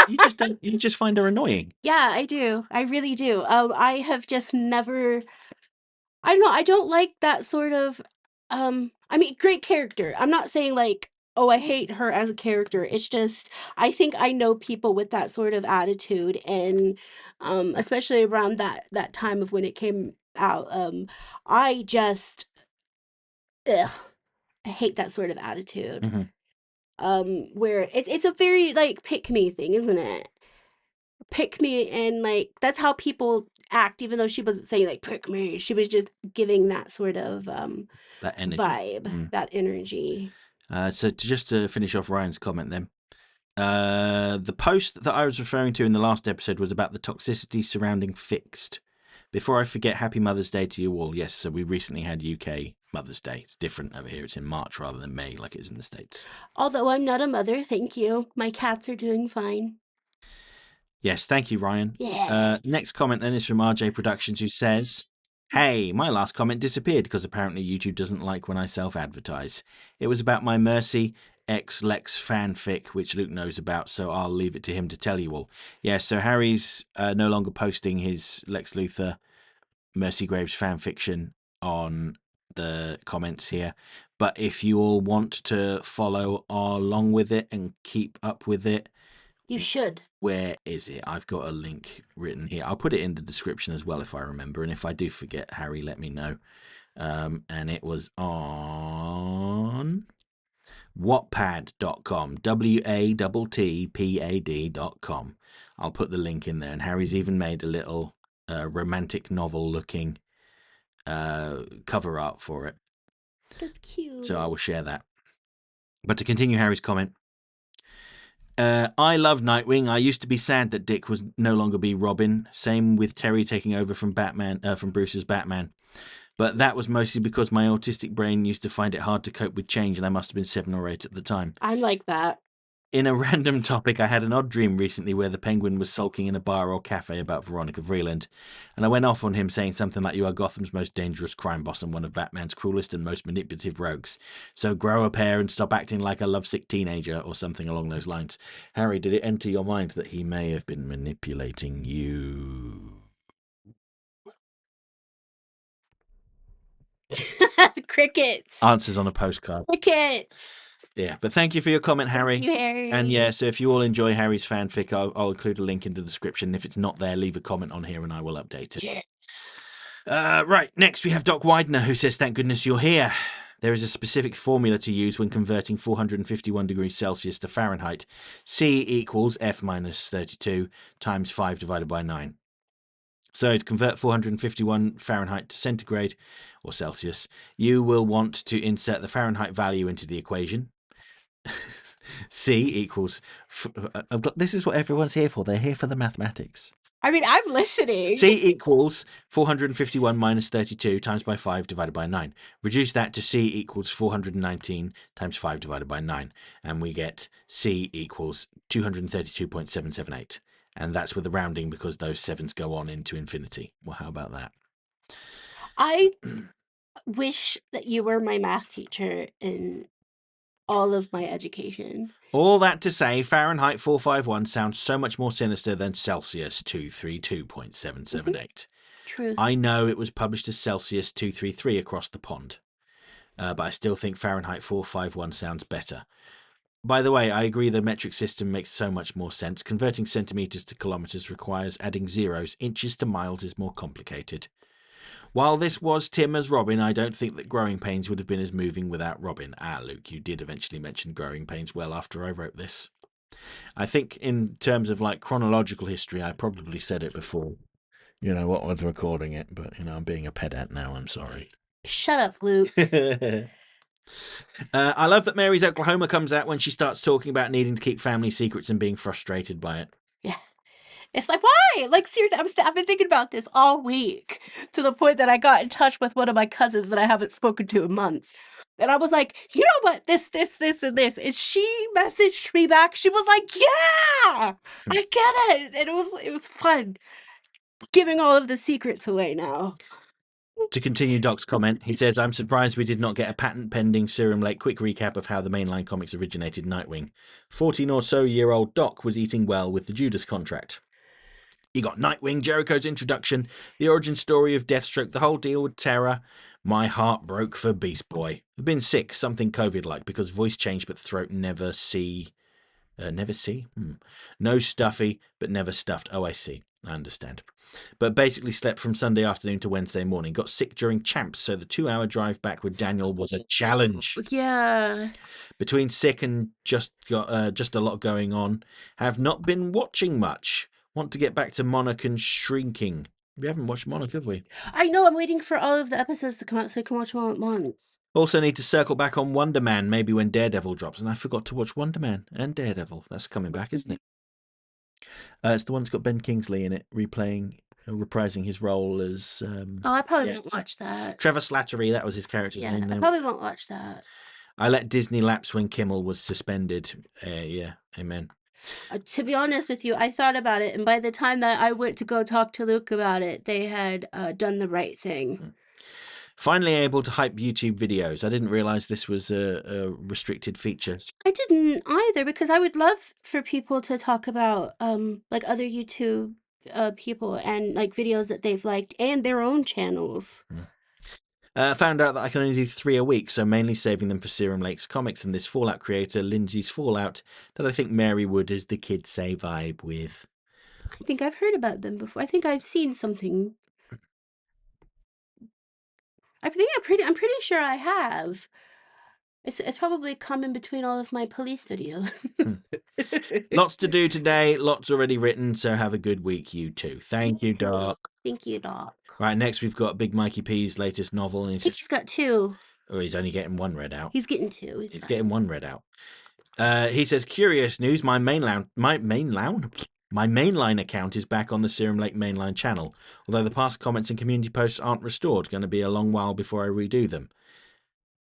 You just find her annoying. Yeah, I do. I really do. I have just never. I don't know. I don't like that sort of. I mean, great character. I'm not saying like, oh, I hate her as a character. It's just I think I know people with that sort of attitude, and especially around that time of when it came out. I just, ugh, I hate that sort of attitude. Mm-hmm. Where it's a very like pick me thing, isn't it? Pick me, and like that's how people act, even though she wasn't saying like pick me. She was just giving that sort of That energy. vibe, Mm. that energy. So just to finish off Ryan's comment then, the post that I was referring to in the last episode was about the toxicity surrounding Fixed. Before I forget, happy Mother's Day to you all. Yes, so we recently had UK Mother's Day. It's different over here. It's in March rather than May like it is in the States. Although I'm not a mother, thank you. My cats are doing fine. Yes, thank you, Ryan. Yeah. Next comment then is from RJ Productions, who says, "Hey, my last comment disappeared because apparently YouTube doesn't like when I self-advertise. It was about my Mercy X Lex fanfic, which Luke knows about, so I'll leave it to him to tell you all." Yeah, so Harry's no longer posting his Lex Luthor Mercy Graves fanfiction on the comments here. But if you all want to follow along with it and keep up with it, You should. where is it? I've got a link written here. I'll put it in the description as well if I remember. And if I do forget, Harry, let me know. And it was on wattpad.com. wattpad.com. I'll put the link in there. And Harry's even made a little romantic novel looking cover art for it. That's cute. So I will share that. But to continue Harry's comment, I love Nightwing. I used to be sad that Dick was no longer be Robin. Same with Terry taking over from Batman, from Bruce's Batman. But that was mostly because my autistic brain used to find it hard to cope with change, and I must have been 7 or 8 at the time. I'm like that. In a random topic, I had an odd dream recently where the Penguin was sulking in a bar or cafe about Veronica Vreeland, and I went off on him saying something like, "You are Gotham's most dangerous crime boss and one of Batman's cruelest and most manipulative rogues. So grow a pair and stop acting like a lovesick teenager," or something along those lines. Harry, did it enter your mind that he may have been manipulating you? Crickets. Answers on a postcard. Crickets. Yeah, but thank you for your comment, Harry. You, Harry. And yeah, so if you all enjoy Harry's fanfic, I'll include a link in the description. If it's not there, leave a comment on here and I will update it. Yeah. Right, next we have Doc Widener, who says, "Thank goodness you're here. There is a specific formula to use when converting 451 degrees Celsius to Fahrenheit. C equals F minus 32 times 5 divided by 9. So to convert 451 Fahrenheit to centigrade or Celsius, you will want to insert the Fahrenheit value into the equation. C equals... this is what everyone's here for. They're here for the mathematics. I mean, I'm listening. C equals 451 minus 32 times by 5 divided by 9. Reduce that to C equals 419 times 5 divided by 9. And we get C equals 232.778. And that's with the rounding because those sevens go on into infinity. Well, how about that? I wish that you were my math teacher in all of my education. All that to say, Fahrenheit 451 sounds so much more sinister than Celsius 232.778. Truth. I know it was published as Celsius 233 across the pond, but I still think Fahrenheit 451 sounds better. By the way, I agree the metric system makes so much more sense. Converting centimetres to kilometres requires adding zeros. Inches to miles is more complicated. While this was Tim as Robin, I don't think that Growing Pains would have been as moving without Robin. Luke, you did eventually mention Growing Pains well after I wrote this. I think in terms of like chronological history, I probably said it before. You know, what was recording it, but I'm being a pedant now, I'm sorry. Shut up, Luke. I love that Mary's Oklahoma comes out when she starts talking about needing to keep family secrets and being frustrated by it. Yeah. It's like, why? Like, seriously, I've been thinking about this all week to the point that I got in touch with one of my cousins that I haven't spoken to in months. And I was like, you know what? This, and this. And she messaged me back. She was like, yeah, I get it. And it was fun giving all of the secrets away now. To continue Doc's comment, he says, "I'm surprised we did not get a patent-pending Serum Lake quick recap of how the mainline comics originated Nightwing. 14 or so year old Doc was eating well with the Judas contract. You got Nightwing, Jericho's introduction, the origin story of Deathstroke, the whole deal with Terra. My heart broke for Beast Boy. I've been sick, something COVID-like, because voice changed but throat never see. No stuffy, but never stuffed. Oh, I see. I understand. But basically slept from Sunday afternoon to Wednesday morning. Got sick during Champs, so the 2-hour drive back with Daniel was a challenge. Yeah. Between sick and just a lot going on, have not been watching much. Want to get back to Monarch and Shrinking. We haven't watched Monarch, have we? I know, I'm waiting for all of the episodes to come out so I can watch them all at once. Also need to circle back on Wonder Man, maybe when Daredevil drops. And I forgot to watch Wonder Man and Daredevil. That's coming back, isn't it? It's the one that's got Ben Kingsley in it, reprising his role as... I probably won't watch that. Trevor Slattery, that was his character's name. I probably won't watch that. I let Disney lapse when Kimmel was suspended. Yeah, amen. To be honest with you, I thought about it, and by the time that I went to go talk to Luke about it, they had done the right thing. Finally able to hype YouTube videos. I didn't realize this was a restricted feature. I didn't either, because I would love for people to talk about like other YouTube people and like videos that they've liked and their own channels. Found out that I can only do 3 a week, so mainly saving them for Serum Lake's comics and this Fallout creator, Lindsay's Fallout, that I think Mary would, as the kids say, vibe with. I think I've heard about them before. I think I've seen something. I'm pretty sure I have. It's probably come in between all of my police videos. Lots to do today, lots already written, so have a good week, you too. Thank you, Doc. Thank you, Doc. Right, next we've got Big Mikey P's latest novel. And I think he's got 2. Oh, he's only getting one read out. He's getting two. He's Fine. getting one read out. He says, curious news, my mainline account is back on the Serum Lake mainline channel, although the past comments and community posts aren't restored. Going to be a long while before I redo them.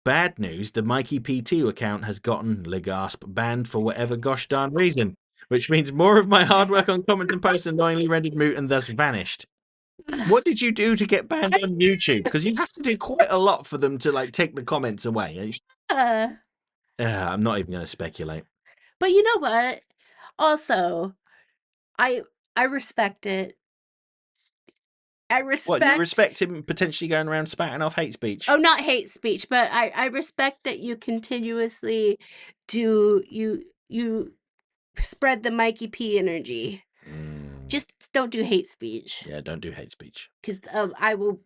Bad news, the Mikey P2 account has gotten, Legasp, banned for whatever gosh darn reason, which means more of my hard work on comments and posts annoyingly rendered moot and thus vanished. What did you do to get banned on YouTube? Because you have to do quite a lot for them to like take the comments away. I'm not even going to speculate. But you know what? Also, I respect it. I What, you respect. respect him potentially going around spouting off hate speech? Oh, not hate speech, but I respect that you continuously you spread the Mikey P energy. Just don't do hate speech. Yeah, don't do hate speech. Because I will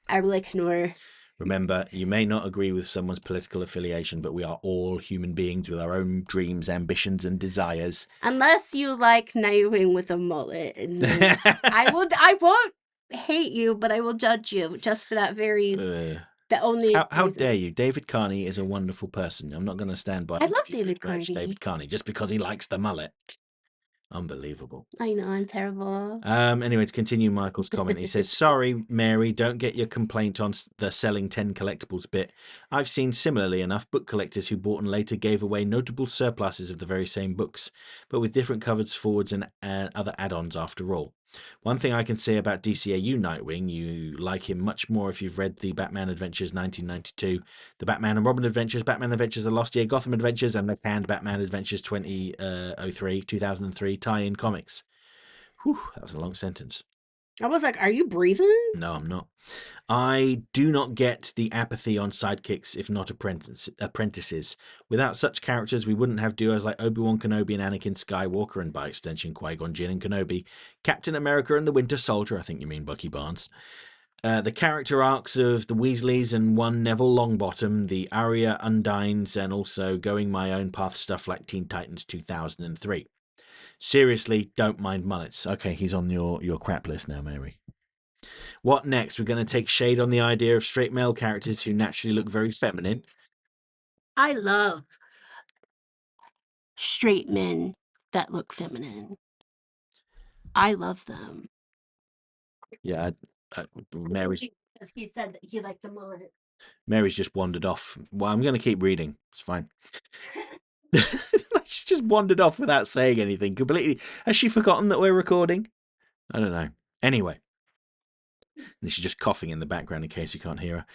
ignore. Remember, you may not agree with someone's political affiliation, but we are all human beings with our own dreams, ambitions, and desires. Unless you like Nightwing with a mullet, and then I won't hate you, but I will judge you just for that very the only. How dare you? David Carney is a wonderful person. I'm not going to stand by. I love David Carney. David Carney, just because he likes the mullet. Unbelievable. I know, I'm terrible. Anyway, to continue Michael's comment, he says, sorry, Mary, don't get your complaint on the selling 10 collectibles bit. I've seen similarly enough book collectors who bought and later gave away notable surpluses of the very same books, but with different covers, forwards, and other add-ons after all. One thing I can say about DCAU Nightwing, you like him much more if you've read the Batman Adventures 1992, the Batman and Robin Adventures, Batman Adventures The Lost Year, Gotham Adventures, and the canned Batman Adventures 2003 tie-in comics. Whew, that was a long sentence. I was like, are you breathing? No, I'm not. I do not get the apathy on sidekicks, if not apprentices. Without such characters, we wouldn't have duos like Obi-Wan Kenobi and Anakin Skywalker, and by extension Qui-Gon Jinn and Kenobi, Captain America and the Winter Soldier, I think you mean Bucky Barnes. The character arcs of the Weasleys and one Neville Longbottom, the Arya Undines, and also going my own path stuff like Teen Titans 2003. Seriously, don't mind mullets. Okay, he's on your crap list now, Mary. What next? We're going to take shade on the idea of straight male characters who naturally look very feminine. I love straight men that look feminine. I love them. Yeah, Mary's... Because he said that he liked the mullet. Mary's just wandered off. Well, I'm going to keep reading. It's fine. She's just wandered off without saying anything completely. Has she forgotten that we're recording? I don't know. Anyway. And she's just coughing in the background in case you can't hear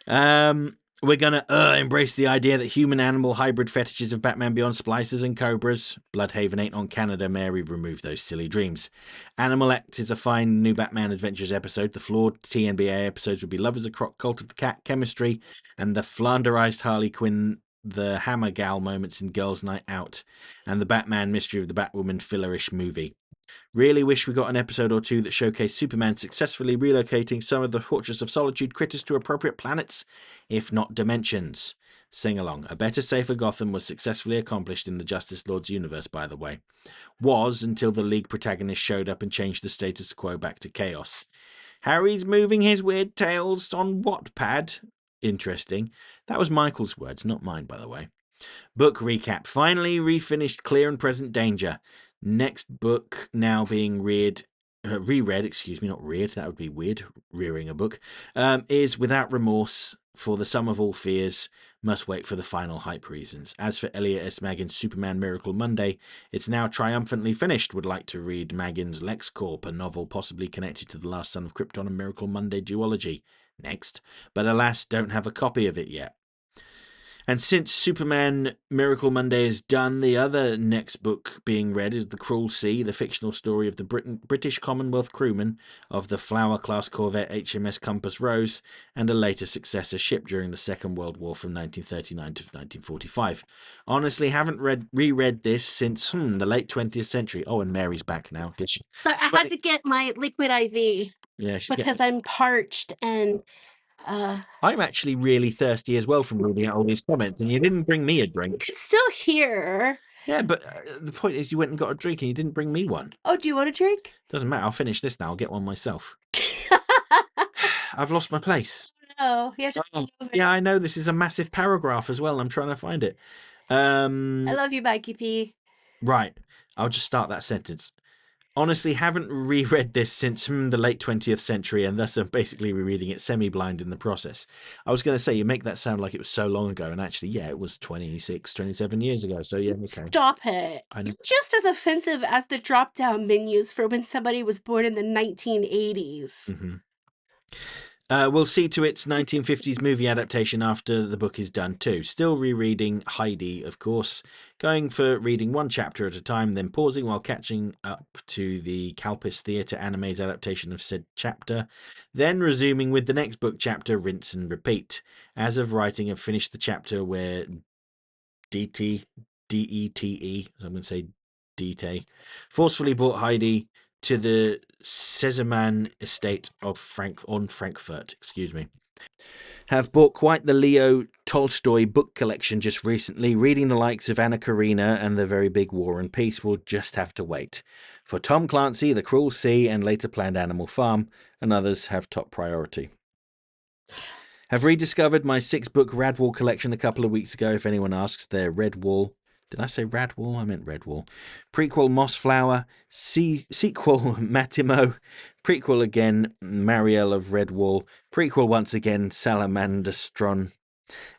her. We're going to embrace the idea that human-animal hybrid fetishes of Batman Beyond splicers and cobras. Bloodhaven ain't on Canada, Mary. Remove those silly dreams. Animal Act is a fine new Batman Adventures episode. The flawed TNBA episodes would be Lovers of Croc, Cult of the Cat, Chemistry, and the flanderized Harley Quinn, the Hammer Gal moments in Girls' Night Out, and the Batman Mystery of the Batwoman fillerish movie. Really wish we got an episode or two that showcased Superman successfully relocating some of the Fortress of Solitude critters to appropriate planets, if not dimensions. Sing along. A better, safer Gotham was successfully accomplished in the Justice Lord's universe, by the way. Was until the League protagonist showed up and changed the status quo back to chaos. Harry's moving his weird tails on Wattpad. Interesting. That was Michael's words, not mine, by the way. Book recap. Finally refinished Clear and Present Danger. Next book now being reread, not reared, that would be weird, rearing a book, is Without Remorse for the Sum of All Fears. Must wait for the final hype reasons. As for Elliot S. Maggin's Superman Miracle Monday, it's now triumphantly finished. Would like to read Maggin's LexCorp, a novel possibly connected to the Last Son of Krypton and Miracle Monday duology. Next, but alas, don't have a copy of it yet. And since Superman Miracle Monday is done, the other next book being read is The Cruel Sea, the fictional story of the British Commonwealth crewman of the Flower-class corvette HMS Compass Rose and a later successor ship during the Second World War from 1939 to 1945. Honestly, haven't reread this since the late 20th century. Oh, and Mary's back now. Did she? So I had to get my liquid IV. Yeah, because I'm parched and... I'm actually really thirsty as well from reading out all these comments, and you didn't bring me a drink. You could still hear. Yeah, but the point is you went and got a drink and you didn't bring me one. Oh, do you want a drink? Doesn't matter. I'll finish this now. I'll get one myself. I've lost my place. Oh, you have to Oh, start over. yeah, I know this is a massive paragraph as well. I'm trying to find it. I Um, love you, Mikey P. right. I'll just start that sentence. Honestly, haven't reread this since the late 20th century, and thus I'm basically rereading it semi-blind in the process. I was going to say, you make that sound like it was so long ago, and actually, yeah, it was 26, 27 years ago. So, yeah, okay. Stop it. I know. You're just as offensive as the drop down menus for when somebody was born in the 1980s. Hmm. We'll see to its 1950s movie adaptation after the book is done too. Still rereading Heidi, of course, going for reading one chapter at a time, then pausing while catching up to the Calpis Theatre Anime's adaptation of said chapter, then resuming with the next book chapter, rinse and repeat. As of writing, I've finished the chapter where DT, DETE, so I'm going to say DT, forcefully brought Heidi to the Sesemann estate of Frankfurt. Excuse me. Have bought quite the Leo Tolstoy book collection just recently. Reading the likes of Anna Karenina and The Very Big War and Peace will just have to wait. For Tom Clancy, The Cruel Sea, and later planned Animal Farm, and others have top priority. Have rediscovered my 6-book Radwall collection a couple of weeks ago, if anyone asks. They're Redwall. Did I say Radwall? I meant Redwall. Prequel Mossflower, sequel Matimo, prequel again Marielle of Redwall, prequel once again Salamanderstron,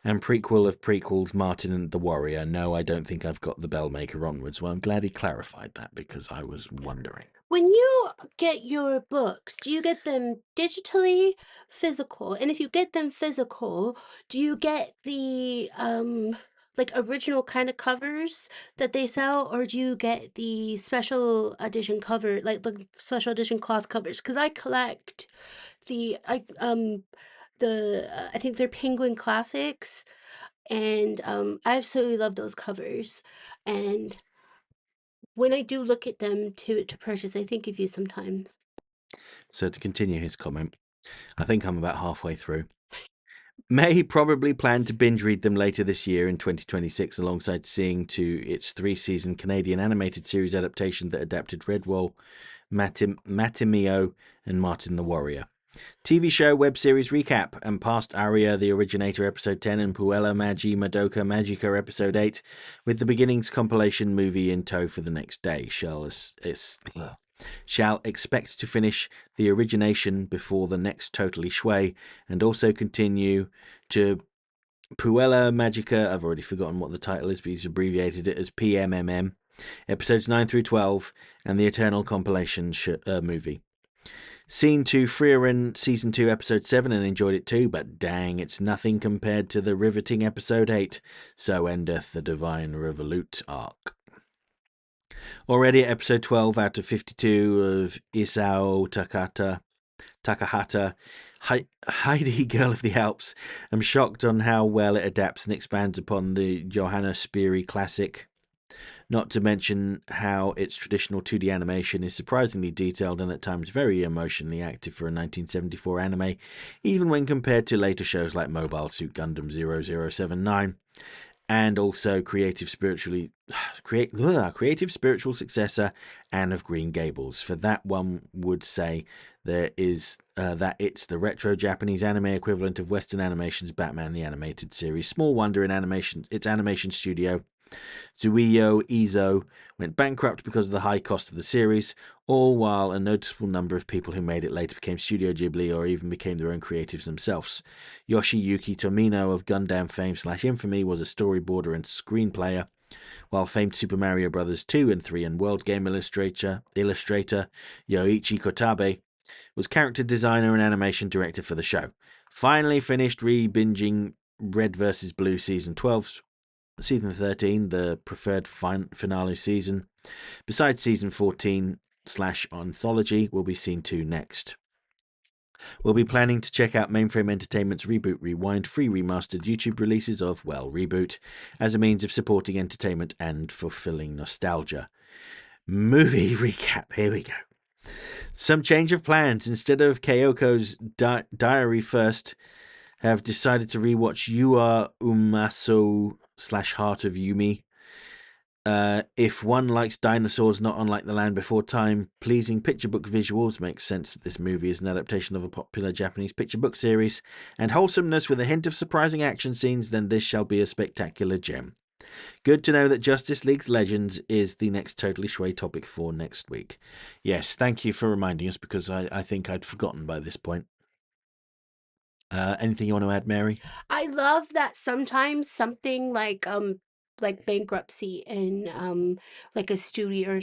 and prequel of prequels Martin and the Warrior. No, I don't think I've got the Bellmaker onwards. Well, I'm glad he clarified that because I was wondering. When you get your books, do you get them digitally, physical? And if you get them physical, do you get the like original kind of covers that they sell, or do you get the special edition cover, like the special edition cloth covers? Because I collect the I think they're Penguin Classics, and I absolutely love those covers. And when I do look at them to purchase, I think of you sometimes. So to continue his comment, I think I'm about halfway through. May probably plan to binge read them later this year in 2026, alongside seeing to its 3-season Canadian animated series adaptation that adapted Redwall, Matimio, and Martin the Warrior. TV show, web series recap, and past Aria the Originator episode 10 and Puella Magi Madoka Magica episode 8, with the beginnings compilation movie in tow for the next day. Shall expect to finish the origination before the next Totally Schway, and also continue to Puella Magica. I've already forgotten what the title is, but he's abbreviated it as PMMM. Episodes 9 through 12, and the Eternal compilation movie. Seen to Frieren Season 2 Episode 7 and enjoyed it too, but dang, it's nothing compared to the riveting Episode 8. So endeth the Divine Revolute arc. Already at Episode 12 out of 52 of Isao Takahata, Heidi Girl of the Alps. I'm shocked on how well it adapts and expands upon the Johanna Spiri classic. Not to mention how its traditional 2D animation is surprisingly detailed and at times very emotionally active for a 1974 anime, even when compared to later shows like Mobile Suit Gundam 0079, and also creative spiritual successor Anne of Green Gables. For that, one would say that it's the retro Japanese anime equivalent of Western animation's Batman the Animated Series. Small wonder its animation studio Zuiyo Izo went bankrupt because of the high cost of the series, all while a noticeable number of people who made it later became Studio Ghibli or even became their own creatives themselves. Yoshiyuki Tomino of Gundam fame / infamy was a storyboarder and screenplayer, while famed Super Mario Bros. 2 and 3 and World Game illustrator Yoichi Kotabe was character designer and animation director for the show. Finally finished re-binging Red vs. Blue Season 12, Season 13, the preferred finale season. Besides Season 14 / Anthology, will be seen to next. We'll be planning to check out Mainframe Entertainment's Reboot Rewind free remastered YouTube releases of, well, Reboot, as a means of supporting entertainment and fulfilling nostalgia. Movie recap, here we go. Some change of plans. Instead of Kyoko's diary first, have decided to rewatch You Are Umaso / Heart of Yumi. If one likes dinosaurs not unlike The Land Before Time, pleasing picture book visuals, makes sense that this movie is an adaptation of a popular Japanese picture book series, and wholesomeness with a hint of surprising action scenes, then this shall be a spectacular gem. Good to know that Justice League's Legends is the next Totally Schway topic for next week. Yes, thank you for reminding us, because I think I'd forgotten by this point. Anything you want to add, Mary? I love that sometimes something like bankruptcy in like a studio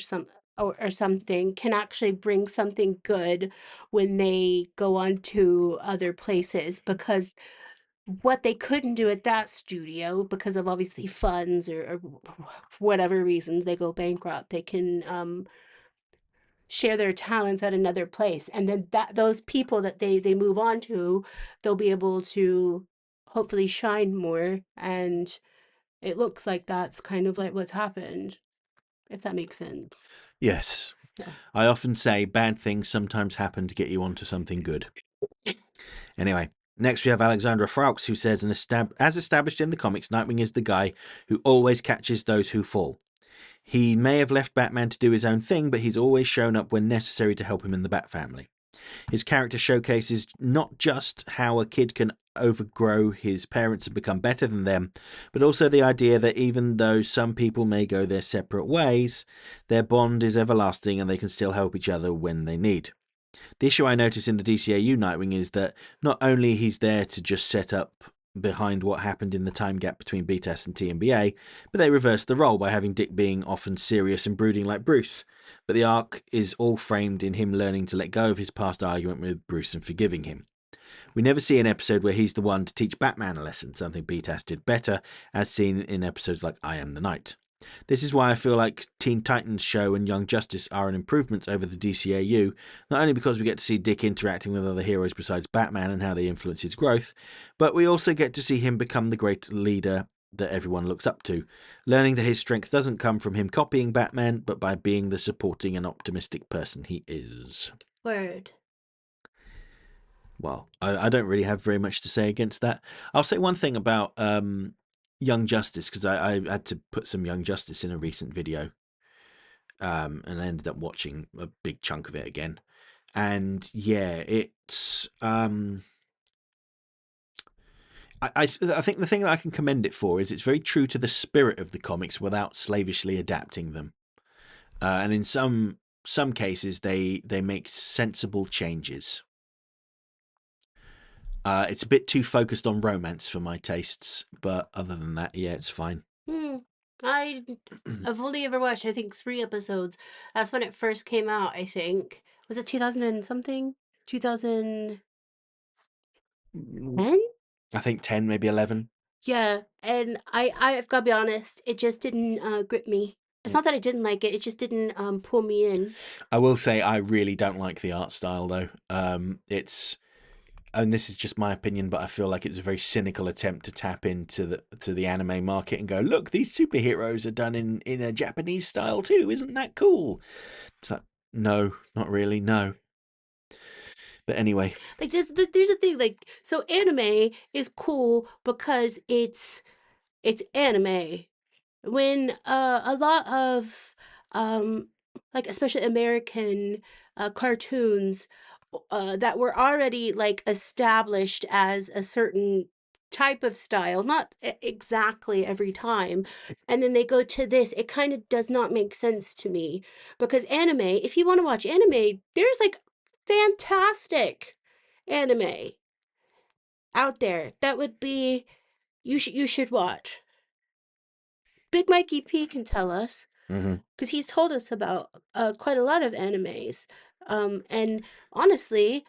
or something can actually bring something good when they go on to other places, because what they couldn't do at that studio because of obviously funds or whatever reasons they go bankrupt, they can share their talents at another place, and then that those people that they move on to, they'll be able to hopefully shine more, and it looks like that's kind of like what's happened, if that makes sense. Yes. Yeah. I often say bad things sometimes happen to get you onto something good. Anyway, next we have Alexandra Frawkes, who says, as established in the comics, Nightwing is the guy who always catches those who fall. He may have left Batman to do his own thing, but he's always shown up when necessary to help him in the Bat family. His character showcases not just how a kid can overgrow his parents and become better than them, but also the idea that even though some people may go their separate ways, their bond is everlasting and they can still help each other when they need. The issue I notice in the DCAU Nightwing is that not only he's there to just set up behind what happened in the time gap between BTAS and TMBA, but they reverse the role by having Dick being often serious and brooding like Bruce. But the arc is all framed in him learning to let go of his past argument with Bruce and forgiving him. We never see an episode where he's the one to teach Batman a lesson, something BTAS did better, as seen in episodes like I Am the Night. This is why I feel like Teen Titans Show and Young Justice are an improvement over the DCAU, not only because we get to see Dick interacting with other heroes besides Batman and how they influence his growth, but we also get to see him become the great leader that everyone looks up to, learning that his strength doesn't come from him copying Batman, but by being the supporting and optimistic person he is. Word. Well, I don't really have very much to say against that. I'll say one thing about Young Justice, because I had to put some Young Justice in a recent video, and I ended up watching a big chunk of it again. And yeah, it's I think the thing that I can commend it for is it's very true to the spirit of the comics without slavishly adapting them. And in some cases, they make sensible changes. It's a bit too focused on romance for my tastes, but other than that, yeah, it's fine. Hmm. I I've only ever watched, I think, 3 episodes. That's when it first came out, I think. Was it 2000 and something? 2010? I think 10, maybe 11. Yeah, and I've got to be honest, it just didn't grip me. It's not that I didn't like it, it just didn't pull me in. I will say I really don't like the art style though. And this is just my opinion, but I feel like it's a very cynical attempt to tap into the anime market and go, look, these superheroes are done in a Japanese style too. Isn't that cool? It's like, no, not really, no. But anyway, Like there's a thing, like, so anime is cool because it's anime. When a lot of like especially American cartoons that were already like established as a certain type of style, not exactly every time, and then they go to this, it kind of does not make sense to me, because anime, if you want to watch anime, there's like fantastic anime out there that would be, you should watch. Big Mikey P can tell us, mhm. because he's told us about quite a lot of animes. And honestly,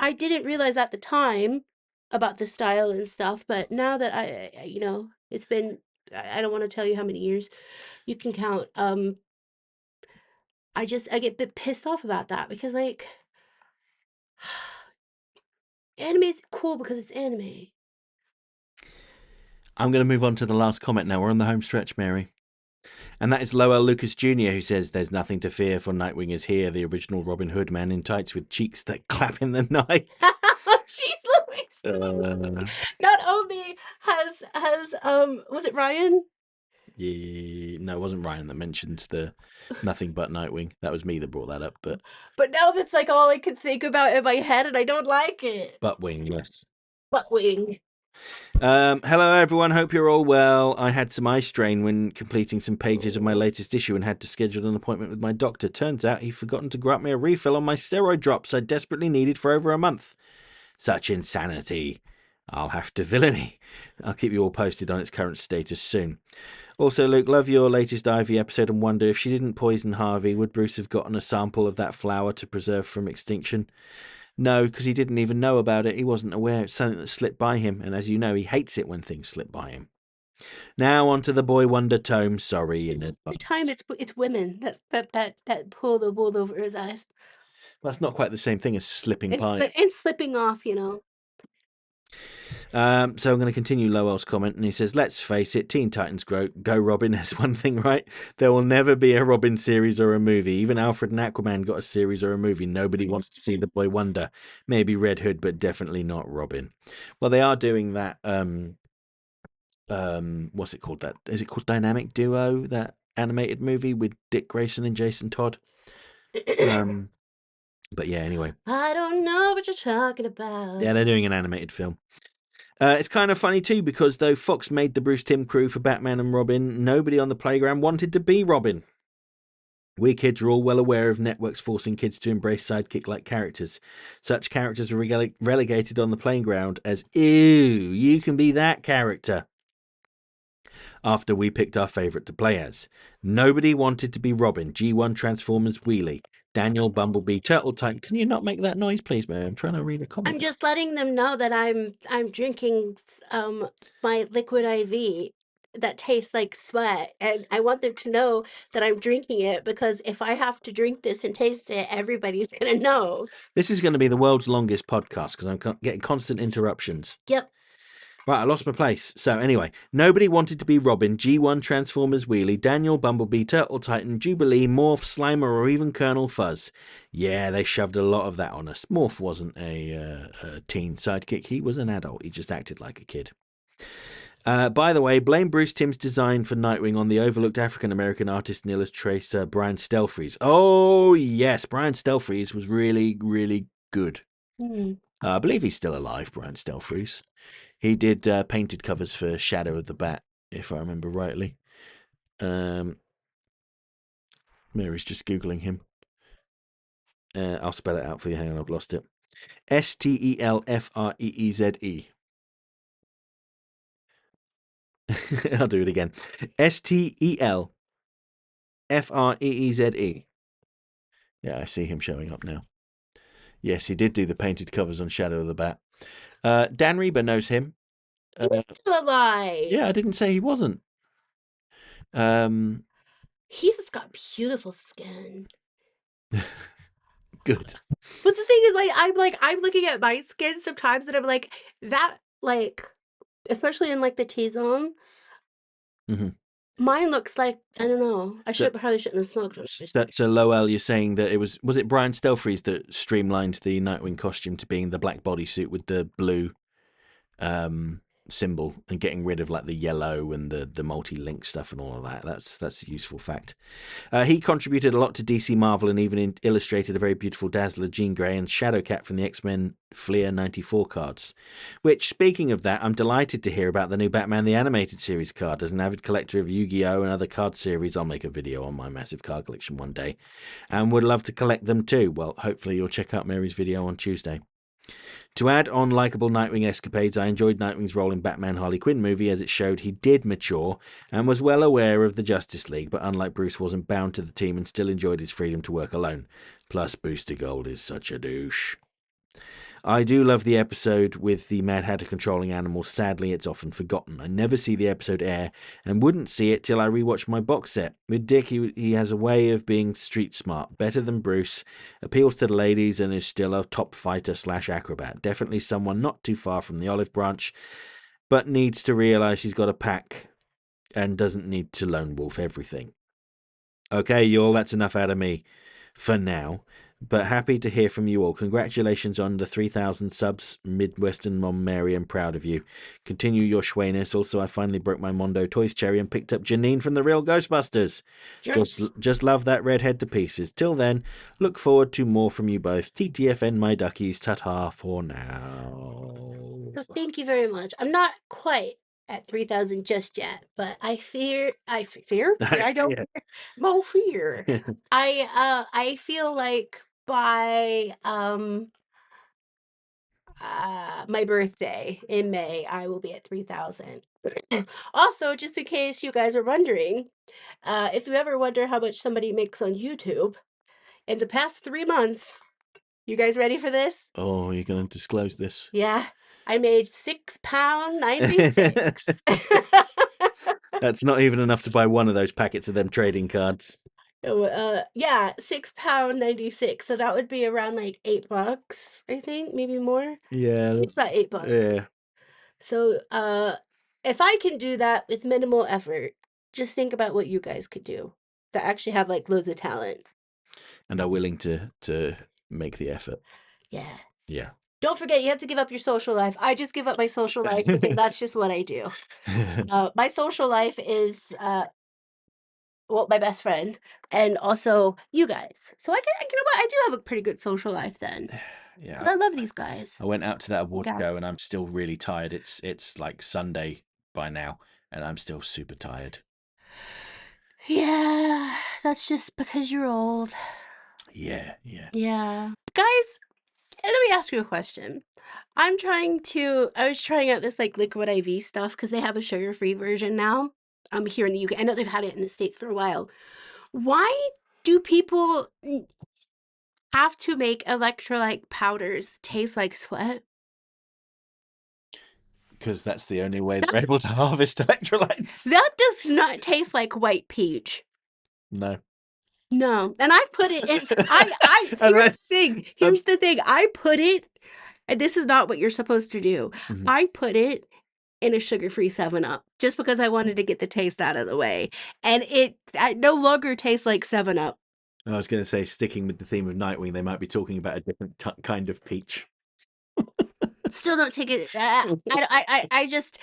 I didn't realize at the time about the style and stuff, but now that it's been, I don't want to tell you how many years, you can count. I get a bit pissed off about that, because like anime is cool because it's anime. I'm going to move on to the last comment now. We're on the home stretch, Mary. And that is Lowell Lucas Jr., who says, there's nothing to fear, for Nightwing is here, the original Robin Hood man in tights with cheeks that clap in the night. Jeez Louise. Uh, Not only has was it Ryan? Yeah, no, it wasn't Ryan that mentioned the nothing but Nightwing. That was me that brought that up. But now that's like all I can think about in my head, and I don't like it. But Wing, yes. Buttwing. Hello, everyone. Hope you're all well. I had some eye strain when completing some pages of my latest issue and had to schedule an appointment with my doctor. Turns out he'd forgotten to grant me a refill on my steroid drops I desperately needed for over a month. Such insanity. I'll have to villainy. I'll keep you all posted on its current status soon. Also, Luke, love your latest Ivy episode and wonder if she didn't poison Harvey, would Bruce have gotten a sample of that flower to preserve from extinction? No, because he didn't even know about it. He wasn't aware. It's something that slipped by him, and as you know, he hates it when things slip by him. Now on to the Boy Wonder tome. Sorry in The advance. time it's women that pull the wool over his eyes. That's not quite the same thing as slipping by. And slipping off, you know. So I'm going to continue Lowell's comment, and he says, "Let's face it, Teen Titans Go Robin has one thing right. There will never be a Robin series or a movie. Even Alfred and Aquaman got a series or a movie. Nobody wants to see the Boy Wonder. Maybe Red Hood, but definitely not Robin. Well, they are doing that. What's it called? That is it called Dynamic Duo? That animated movie with Dick Grayson and Jason Todd. But yeah, anyway, I don't know what you're talking about. yeah, they're doing an animated film. It's kind of funny too because though Fox made the Bruce Timm crew for Batman and Robin, nobody on the playground wanted to be Robin. We kids are all well aware of networks forcing kids to embrace sidekick-like characters. Such characters are relegated on the playground as, ew, you can be that character. After we picked our favourite to play as. Nobody wanted to be Robin, G1 Transformers Wheelie, Daniel Bumblebee, Turtle Type. Can you not make that noise, please, man? I'm trying to read a comment. I'm just letting them know that I'm drinking my liquid IV that tastes like sweat, and I want them to know that I'm drinking it because if I have to drink this and taste it, everybody's gonna know. This is going to be the world's longest podcast because I'm getting constant interruptions. Yep. Right, I lost my place. So anyway, nobody wanted to be Robin, G1 Transformers Wheelie, Daniel Bumblebee, Turtle Titan, Jubilee, Morph, Slimer, or even Colonel Fuzz. Yeah, they shoved a lot of that on us. Morph wasn't a teen sidekick. He was an adult. He just acted like a kid. By the way, blame Bruce Timm's design for Nightwing on the overlooked African-American artist and illustrator Brian Stelfreeze. Oh, yes, Brian Stelfreeze was really, really good. I believe he's still alive, Brian Stelfreeze. He did painted covers for Shadow of the Bat, if I remember rightly. Mary's just Googling him. I'll spell it out for you. Hang on, I've lost it. Stelfreeze. I'll do it again. Stelfreeze. Yeah, I see him showing up now. Yes, he did do the painted covers on Shadow of the Bat. Dan Reba knows him. He's still alive. Yeah, I didn't say he wasn't. He's got beautiful skin. Good. But the thing is, I'm looking at my skin sometimes, and I'm like, that, like, especially in like the T zone. Mm-hmm. Mine looks like, I don't know. Probably shouldn't have smoked. So Lowell, you're saying that it was it Brian Stelfreeze that streamlined the Nightwing costume to being the black bodysuit with the blue symbol and getting rid of like the yellow and the multi-link stuff and all of that. That's a useful fact. He contributed a lot to DC Marvel and even illustrated a very beautiful Dazzler, Jean Grey, and Shadowcat from the X-Men Fleer 94 cards. Which, speaking of that, I'm delighted to hear about the new Batman the Animated Series card. As an avid collector of Yu-Gi-Oh! And other card series, I'll make a video on my massive card collection one day and would love to collect them too. Well, hopefully you'll check out Mary's video on Tuesday. To add on likable Nightwing escapades, I enjoyed Nightwing's role in Batman Harley Quinn movie as it showed he did mature and was well aware of the Justice League, but unlike Bruce wasn't bound to the team and still enjoyed his freedom to work alone. Plus, Booster Gold is such a douche. I do love the episode with the Mad Hatter controlling animals. Sadly, it's often forgotten. I never see the episode air and wouldn't see it till I rewatch my box set. With Dick, he has a way of being street smart, better than Bruce, appeals to the ladies, and is still a top fighter / acrobat. Definitely someone not too far from the olive branch, but needs to realise he's got a pack and doesn't need to lone wolf everything. Okay, y'all, that's enough out of me for now. But happy to hear from you all. Congratulations on the 3,000 subs, Midwestern Mom Mary. I'm proud of you. Continue your Schwayness. Also, I finally broke my Mondo Toys cherry and picked up Janine from the Real Ghostbusters. Yes. Just love that redhead to pieces. Till then, look forward to more from you both. TTFN, my duckies. Ta-ta for now. So thank you very much. I'm not quite at 3,000 just yet, but I fear. Yeah, I don't. Yeah. No fear. I feel like by my birthday in May, I will be at 3,000. Also, just in case you guys are wondering, if you ever wonder how much somebody makes on YouTube, in the past 3 months, you guys ready for this? Oh, you're going to disclose this? Yeah, I made £6.96. That's not even enough to buy one of those packets of them trading cards. Oh, yeah, £6.96. So that would be around like $8, I think, maybe more. Yeah, It's about $8. yeah. So, if I can do that with minimal effort, just think about what you guys could do that actually have like loads of talent. And are willing to make the effort. Yeah. Yeah. Don't forget, you have to give up your social life. I just give up my social life because that's just what I do. My social life is well, my best friend, and also you guys. So you know what? I do have a pretty good social life then. 'Cause Yeah. I love these guys. I went out to that award Yeah. show and I'm still really tired. It's like Sunday by now and I'm still super tired. Yeah, that's just because you're old. Yeah, yeah. Yeah. Guys, let me ask you a question. I was trying out this like liquid IV stuff because they have a sugar-free version now. Here in the UK. I know they've had it in the States for a while. Why do people have to make electrolyte powders taste like sweat? Because that's the only way That they're able to harvest electrolytes. that does not taste like white peach. No. No, and I've put it in. And then- Here's the thing. I put it, and this is not what you're supposed to do. Mhm. I put it in a sugar-free 7-Up just because I wanted to get the taste out of the way, and it no longer tastes like 7-Up. I was going to say, sticking with the theme of Nightwing, they might be talking about a different kind of peach. Still don't take it. I just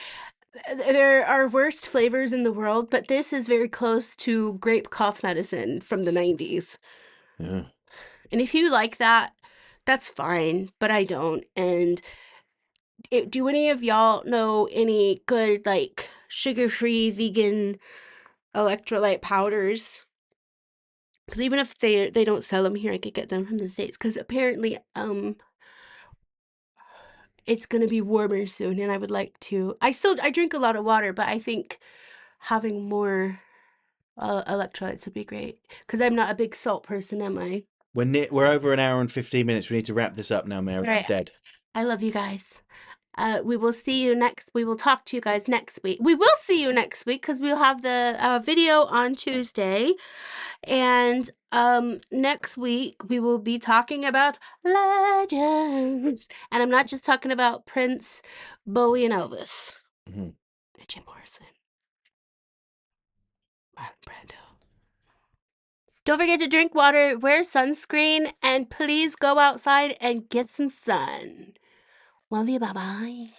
there are worst flavors in the world, but this is very close to grape cough medicine from the 90s. Yeah. And if you like that, that's fine, but I don't. And do any of y'all know any good, like, sugar-free vegan electrolyte powders? Because even if they don't sell them here, I could get them from the States. Because apparently, it's gonna be warmer soon, and I would like to. I drink a lot of water, but I think having more electrolytes would be great. Because I'm not a big salt person, am I? We're over an hour and 15 minutes. We need to wrap this up now, Mary. I'm Right. dead. I love you guys. We will talk to you guys next week. We will see you next week because we'll have the video on Tuesday. And next week we will be talking about legends. And I'm not just talking about Prince, Bowie, and Elvis. Mhm. And Jim Morrison. Marlon Brando. Don't forget to drink water, wear sunscreen, and please go outside and get some sun. Love you. Bye-bye.